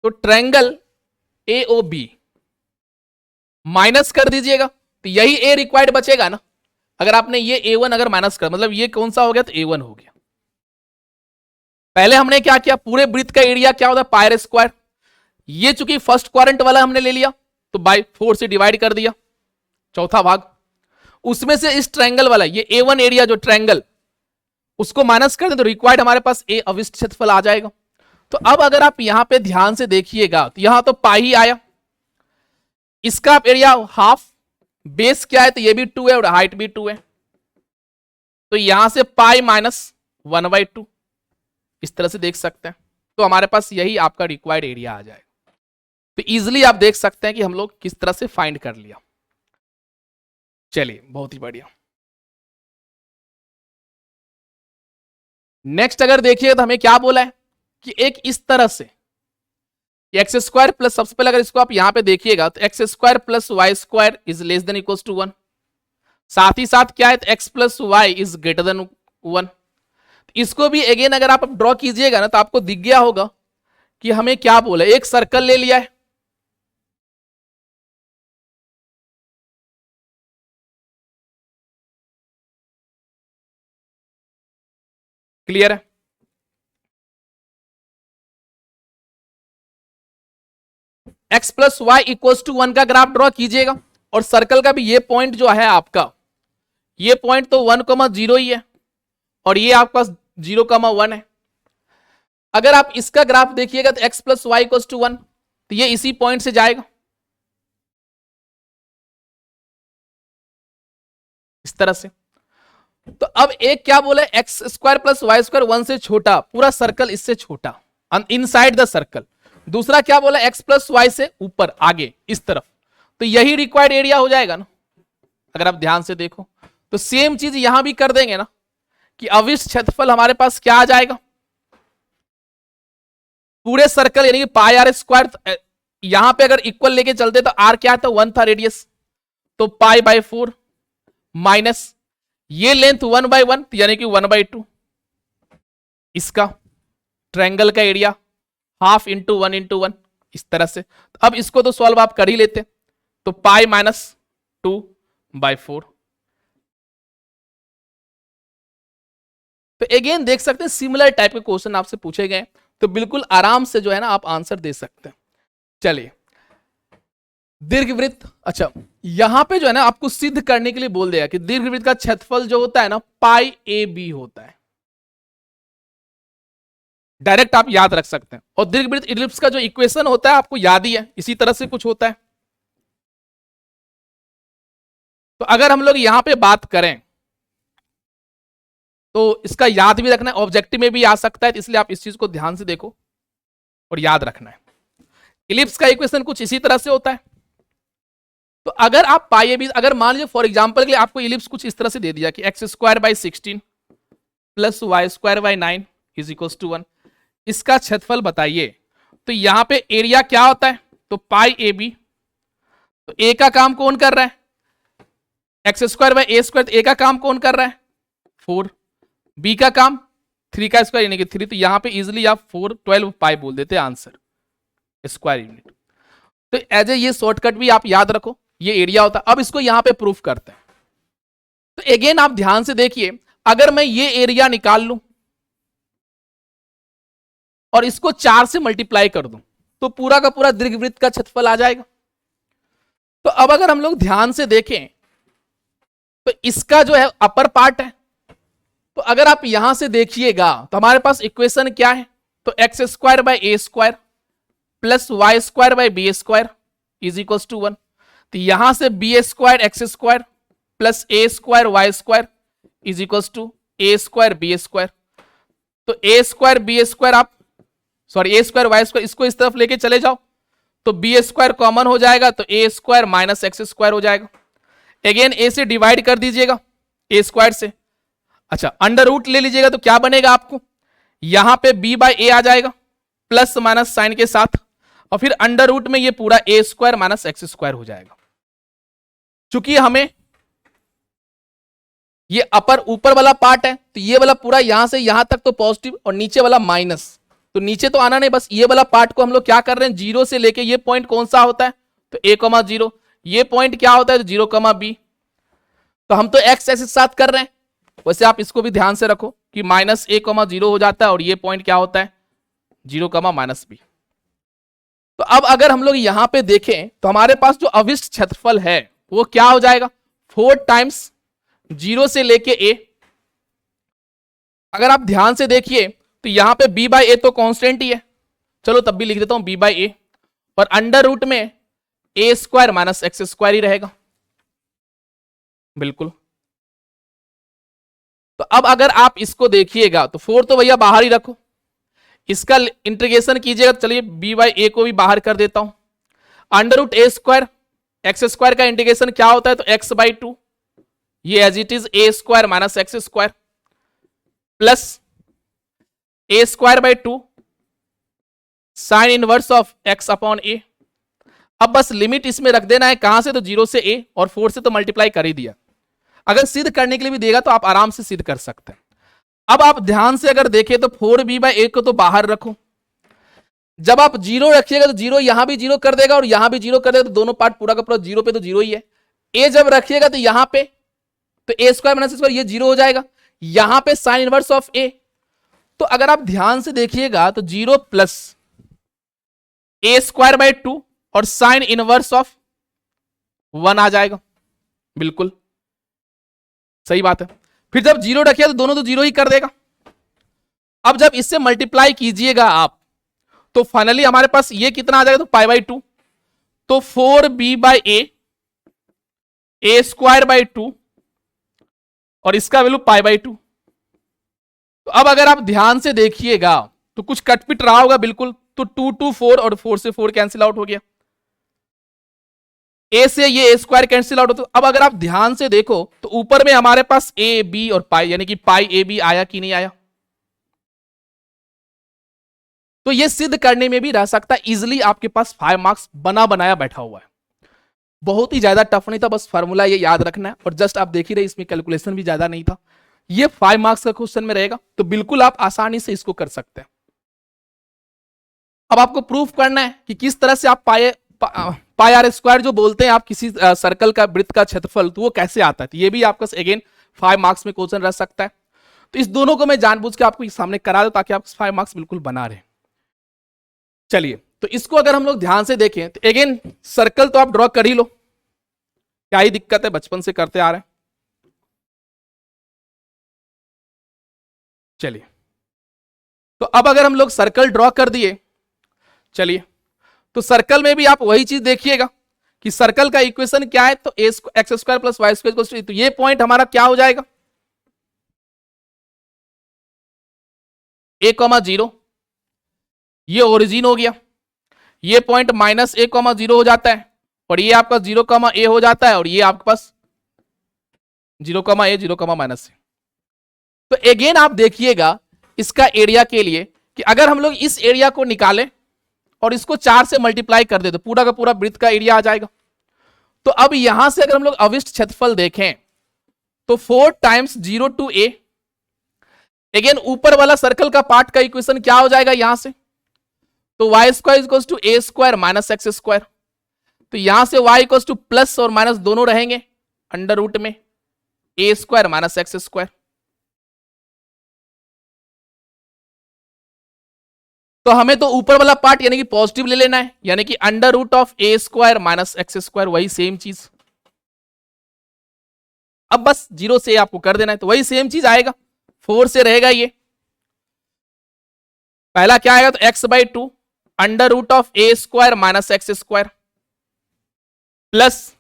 तो ट्रायंगल AOB माइनस कर दीजिएगा, तो यही A रिक्वायर्ड बचेगा ना। अगर आपने ये A1 अगर माइनस कर, मतलब ये कौन सा हो गया, तो A1 हो गया। पहले हमने क्या किया, पूरे वृत्त का एरिया क्या होता है, πr², ये चूंकि फर्स्ट क्वाड्रेंट वाला हमने ले लिया, तो बाय 4 से डिवाइड कर दिया, चौथा भाग। उसमें से इस ट्रायंगल वाला ये A1 एरिया जो ट्रायंगल, उसको माइनस कर दें, तो रिक्वायर्ड हमारे पास A अविष्ट क्षेत्रफल आ जाएगा। तो अब अगर आप यहां पे ध्यान से देखिएगा, तो यहां तो पाई ही आया, इसका आप एरिया हाफ, बेस क्या है, तो ये भी 2 है और हाइट भी 2 है, तो यहां से पाई माइनस 1/2 इस तरह से देख सकते हैं। तो हमारे पास यही आपका रिक्वायर्ड एरिया आ जाएगा। तो इजिली आप देख सकते हैं कि हम लोग किस तरह से फाइंड कर लिया। चलिए बहुत ही बढ़िया। नेक्स्ट अगर देखिए तो हमें क्या बोला है कि एक इस तरह से एक्स स्क्वायर प्लस, सबसे पहले अगर इसको आप यहां पे देखिएगा तो x square plus Y square is less than equal to 1, साथ ही साथ क्या है, x plus Y is greater than 1। इसको भी अगेन अगर आप ड्रॉ कीजिएगा ना तो आपको दिख गया होगा कि हमें क्या बोला, एक सर्कल ले लिया है, क्लियर है, x plus Y equal to 1 का ग्राफ ड्रॉ कीजिएगा, और सर्कल का भी ये पॉइंट जो है आपका, ये पॉइंट तो 1,0 ही है और ये आपका 0,1 है। अगर आप इसका ग्राफ देखिएगा तो x plus Y equal to 1, तो ये इसी पॉइंट से जाएगा इस तरह से। तो अब एक क्या बोला, x square plus Y square 1 से छोटा, पूरा सर्कल इससे छोटा, इनसाइड द सर्कल। दूसरा क्या बोला, एक्स प्लस वाई से ऊपर आगे इस तरफ, तो यही रिक्वायर्ड एरिया हो जाएगा ना। अगर आप ध्यान से देखो तो सेम चीज यहां भी कर देंगे ना, कि अविष्ट क्षेत्रफल हमारे पास क्या आ जाएगा, पूरे सर्कल यानी कि पाई आर स्क्वायर, यहां पे अगर इक्वल लेके चलते तो आर क्या था, 1 था रेडियस, तो पाई बाय 4 माइनस ये लेंथ 1/1 यानी कि 1/2, इसका ट्रायंगल का एरिया हाफ इंटू 1 इस तरह से। अब इसको तो सॉल्व आप कर ही लेते, तो पाई माइनस 2/4। तो अगेन देख सकते हैं सिमिलर टाइप के क्वेश्चन आपसे पूछे गए, तो बिल्कुल आराम से जो है ना आप आंसर दे सकते हैं। चलिए दीर्घवृत्त, अच्छा यहां पे जो है ना आपको सिद्ध करने के लिए बोल दिया कि दीर्घवृत्त का क्षेत्रफल जो होता है ना पाई ए बी होता है, डायरेक्ट आप याद रख सकते हैं। और दीर्घवृत्त इलिप्स का जो इक्वेशन होता है आपको याद ही है, इसी तरह से कुछ होता है। तो अगर हम लोग यहां पे बात करें तो इसका याद भी रखना है, ऑब्जेक्टिव में भी आ सकता है, इसलिए आप इस चीज को ध्यान से देखो और याद रखना है। इलिप्स का इक्वेशन कुछ इसी तरह से होता है। तो अगर आप पाइए भी, अगर मान लीजिए फॉर एग्जांपल के लिए आपको इलिप्स कुछ इस तरह से दे दिया कि x square by 16 plus Y square by 9 is equal to 1, इसका क्षेत्रफल बताइए। तो यहां पे एरिया क्या होता है, तो पाई ए बी, तो ए का काम कौन कर रहा है, x square by a square, a का काम कौन कर रहा है 4, बी का काम 3 का स्क्वायर यानी कि 3, तो यहां पे इजिली आप 4 12 पाई बोल देते हैं आंसर स्क्वायर यूनिट। तो एज ए ये शॉर्टकट भी आप याद रखो, ये एरिया होता है। अब इसको यहां पे प्रूफ करते हैं। तो अगेन आप ध्यान से देखिए, अगर मैं ये एरिया निकाल लूं और इसको 4 से मल्टीप्लाई कर दूं तो पूरा का पूरा दीर्घवृत्त का क्षेत्रफल आ जाएगा। तो अब अगर हम लोग ध्यान से देखें तो इसका जो है अपर पार्ट है, तो अगर आप यहां से देखिएगा तो हमारे पास इक्वेशन क्या है, तो x square by a square plus Y square by b square is equal to 1। तो यहां से b square x square plus a square y square is equal to A square b square. तो a square b square आप sorry a square y square इसको इस तरफ लेके चले जाओ तो बी स्क्वायर कॉमन हो जाएगा, तो a square minus x square हो जाएगा। अगेन ए से डिवाइड कर दीजिएगा ए स्क्वायर से, अच्छा अंडर रूट ले लीजिएगा तो क्या बनेगा आपको, यहां पे बी बाय ए आ जाएगा प्लस माइनस साइन के साथ, और फिर अंडर रूट में ये पूरा ए स्क्वायर माइनस एक्स स्क्वायर हो जाएगा। चूंकि हमें ये अपर ऊपर वाला पार्ट है तो ये वाला पूरा यहां से यहां तक तो पॉजिटिव और नीचे वाला माइनस, तो नीचे तो आना नहीं, बस ये वाला पार्ट को हम लोग क्या कर रहे हैं, 0 से लेके ये पॉइंट कौन सा होता है, तो a,0, ये पॉइंट क्या होता है, तो 0,b। तो हम तो एक्स एक्सिस साथ कर रहे हैं, वैसे आप इसको भी ध्यान से रखो कि माइनस a,0 हो जाता है और ये पॉइंट क्या होता है 0,-b। तो अब अगर हम लोग यहां पे देखें तो हमारे पास जो अविष्ट क्षेत्रफल है वो क्या हो जाएगा, 4 टाइम्स 0 से लेके a। अगर आप ध्यान से देखिए तो यहां पे b बाई ए तो कांस्टेंट ही है, चलो तब भी लिख देता हूं b बाई ए, और अंडर रूट में a square minus x square ही रहेगा। बिल्कुल। तो अब अगर आप इसको देखिएगा तो 4 तो भैया बाहर ही रखो, इसका इंटीग्रेशन कीजिएगा। चलिए बी बाई ए को भी बाहर कर देता हूं। Under root a square x square का इंटीग्रेशन क्या होता है, तो एक्स बाई टू, ये as it is a square minus x square plus a square by two sine inverse of x upon a. अब बस लिमिट इसमें रख देना है, कहां से, तो 0 से a और 4 से तो मल्टीप्लाई कर ही दिया। अगर सिद्ध करने के लिए भी देगा तो आप आराम से सिद्ध कर सकते हैं। अब आप ध्यान से अगर देखें तो 4b बाई ए को तो बाहर रखो, जब आप 0 रखिएगा तो 0 यहां भी 0 कर देगा और यहां भी 0 कर देगा, तो दोनों पार्ट पूरा का पूरा 0 पे तो 0 ही है। a जब रखिएगा तो यहां पे तो ए स्क्वायर माइनस स्क्वायर ये 0 हो जाएगा, यहां पे साइन इनवर्स ऑफ a। तो अगर आप ध्यान से देखिएगा तो 0 plus a square by to और साइन इनवर्स ऑफ 1 आ जाएगा। बिल्कुल सही बात है। फिर जब 0 रखिए तो दोनों तो 0 ही कर देगा। अब जब इससे मल्टीप्लाई कीजिएगा आप तो फाइनली हमारे पास ये कितना आ जाएगा, तो पाई बाई टू, तो 4b by a square by to और इसका वैल्यू पाई बाई टू। तो अब अगर आप ध्यान से देखिएगा तो कुछ कटपिट रहा होगा, बिल्कुल। तो 2 2 4 और 4 से 4 कैंसिल आउट हो गया, ए से ये ए स्क्वायर कैंसिल आउट होता। अब अगर आप ध्यान से देखो तो ऊपर में हमारे पास ए बी और पाई, यानी कि पाई ए बी आया कि नहीं आया। तो ये सिद्ध करने में भी रह सकता है, इजिली आपके पास 5 मार्क्स बना बनाया बैठा हुआ है। बहुत ही ज्यादा टफ नहीं था, बस फार्मूला ये याद रखना है और जस्ट आप देख ही रहे, इसमें कैलकुलेशन भी ज्यादा नहीं था। ये 5 मार्क्स का क्वेश्चन में रहेगा, तो बिल्कुल आप आसानी से इसको कर सकते हैं। अब आपको प्रूफ करना है कि किस तरह से आप पाई आर स्क्वायर जो बोलते हैं आप किसी सर्कल का वृत्त का क्षेत्रफल, तो वो कैसे आता है। तो ये भी आपका अगेन 5 मार्क्स में क्वेश्चन रह सकता है। तो इस दोनों को मैं जानबूझ के आपको सामने करा दूं ताकि आप 5 मार्क्स बिल्कुल बना रहे। चलिए तो इसको अगर हम लोग ध्यान से देखें तो अगेन सर्कल तो आप ड्रॉ कर ही लो, क्या ही दिक्कत है, बचपन से करते आ रहे हैं। चलिए तो अब अगर हम लोग सर्कल ड्रॉ कर दिए, चलिए तो सर्कल में भी आप वही चीज देखिएगा कि सर्कल का इक्वेशन क्या है, तो x square plus Y square, तो ये पॉइंट हमारा क्या हो जाएगा, a, 0, ये ओरिजिन हो गया। ये पॉइंट माइनस a, 0 हो जाता है और ये आपका 0, a हो जाता है और ये आपके पास 0, a 0, माइनस से। तो अगेन आप देखिएगा इसका एरिया के लिए कि अगर हम लोग इस एरिया को निकालें और इसको 4 से मल्टीप्लाई कर दे तो पूरा का पूरा वृत्त का एरिया आ जाएगा। तो अब यहां से अगर हम लोग अविष्ट क्षेत्रफल देखें तो 4 टाइम्स 0 टू a, अगेन ऊपर वाला सर्कल का पार्ट का इक्वेशन क्या हो जाएगा यहां से, तो y square equals to A square minus x square. तो यहां से y इक्वल्स टू प्लस और माइनस दोनों रहेंगे अंडर रूट में a square minus x square. तो हमें तो ऊपर वाला पार्ट यानी कि पॉजिटिव ले लेना है, यानी कि under root of a square minus x square, वही सेम चीज। अब बस 0 से आपको कर देना है, तो वही सेम चीज आएगा। 4 से रहेगा ये, पहला क्या आएगा, तो x by two under root of a square minus x square plus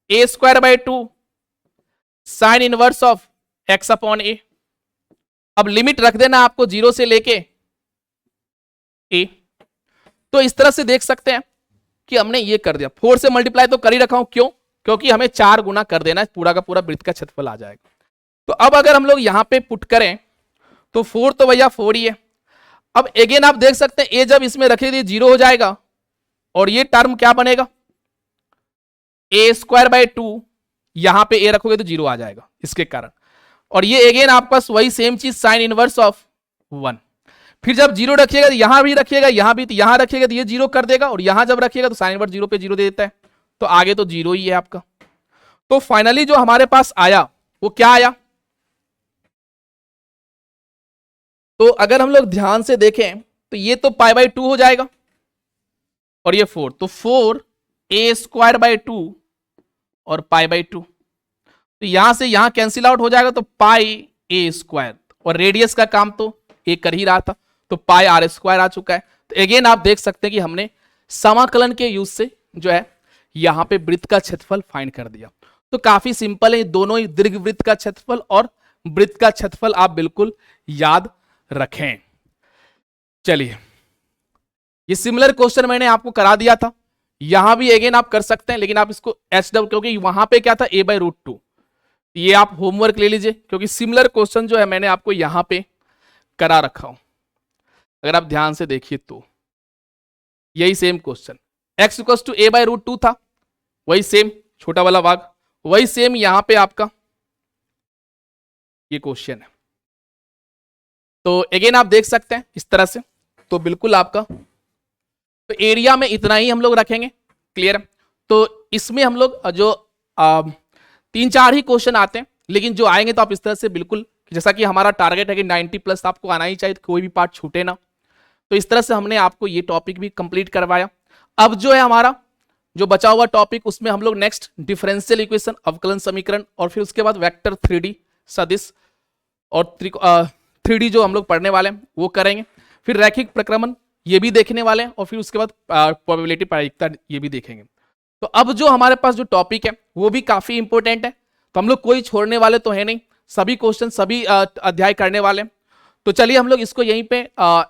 a square by two sine inverse of x upon a. अब लिमिट रख देना आपको 0 से लेके ए। तो इस तरह से देख सकते हैं कि हमने ये कर दिया, 4 से मल्टीप्लाई तो कर ही रखा हूं, क्यों, क्योंकि हमें 4 गुना कर देना है, पूरा का पूरा वृत्त का क्षेत्रफल आ जाएगा। तो अब अगर हम लोग यहां पे पुट करें तो 4 तो भैया 4 ही है। अब अगेन आप देख सकते हैं ए जब इसमें रखे दिए 0 हो जाएगा और ये टर्म क्या बनेगा, ए स्क्वायर बाई टू, यहां पे ए रखोगे तो 0 आ जाएगा इसके कारण। और ये अगेन आपका वही सेम चीज साइन इनवर्स ऑफ 1। फिर जब 0 रखिएगा तो यहां भी रखिएगा, यहां भी, तो यहां रखिएगा तो ये 0 कर देगा और यहां जब रखिएगा तो साइन इनवर्स 0 पे 0 दे देता है, तो आगे तो 0 ही है आपका। तो फाइनली जो हमारे पास आया वो क्या आया, तो अगर हम लोग ध्यान से देखें तो ये तो पाई बाई टू हो जाएगा और ये 4, तो 4 ए स्क्वायर बाई टू और पाई बाई टू, तो यहां से यहां कैंसिल आउट हो जाएगा, तो पाई ए स्क्वायर, और रेडियस का काम तो ए कर ही रहा था, तो पाई आर स्क्वायर आ चुका है। तो अगेन आप देख सकते हैं कि हमने समाकलन के यूज से जो है यहां पे वृत्त का क्षेत्रफल फाइंड कर दिया। तो काफी सिंपल है, ये दोनों ही दीर्घवृत्त का क्षेत्रफल और वृत्त का क्षेत्रफल आप बिल्कुल याद रखें। चलिए, ये सिमिलर क्वेश्चन मैंने आपको करा दिया था, यहां भी अगेन आप कर सकते हैं, लेकिन आप इसको HW, क्योंकि वहां पे क्या था a/√2, ये आप होमवर्क ले लीजिए, क्योंकि सिमिलर क्वेश्चन जो है मैंने आपको यहां पे करा रखा हूं। अगर आप ध्यान से देखिए तो यही सेम क्वेश्चन, x = a/√2 था, वही सेम छोटा वाला भाग, वही सेम यहां पे आपका ये क्वेश्चन है। तो अगेन आप देख सकते हैं इस तरह से, तो बिल्कुल आपका, तो एरिया में इतना ही हम लोग रखेंगे, क्लियर है। तो इसमें हम लोग जो 3-4 ही क्वेश्चन आते हैं, लेकिन जो आएंगे तो आप इस तरह से बिल्कुल, जैसा कि हमारा टारगेट है कि 90+ आपको आना ही चाहिए, कोई भी पार्ट छूटे ना, तो इस तरह से हमने आपको ये टॉपिक भी कंप्लीट करवाया। अब जो है हमारा जो बचा हुआ टॉपिक, उसमें हम लोग नेक्स्ट डिफरेंशियल इक्वेशन, अवकलन समीकरण, और फिर उसके बाद वेक्टर 3D सदिश और 3D जो हम लोग पढ़ने वाले हैं वो करेंगे, फिर रैखिक प्रक्रमण ये भी देखने वाले हैं, और फिर उसके बाद प्रोबेबिलिटी प्रायिकता ये भी देखेंगे। तो अब जो हमारे पास जो टॉपिक है वो भी काफी इंपॉर्टेंट है, तो हम लोग कोई छोड़ने वाले तो है नहीं, सभी क्वेश्चन सभी अध्याय करने वाले हैं। तो चलिए हम लोग इसको यहीं पे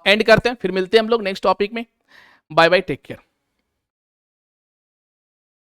एंड करते हैं, फिर मिलते हैं हम लोग नेक्स्ट टॉपिक में। Bye bye, take care.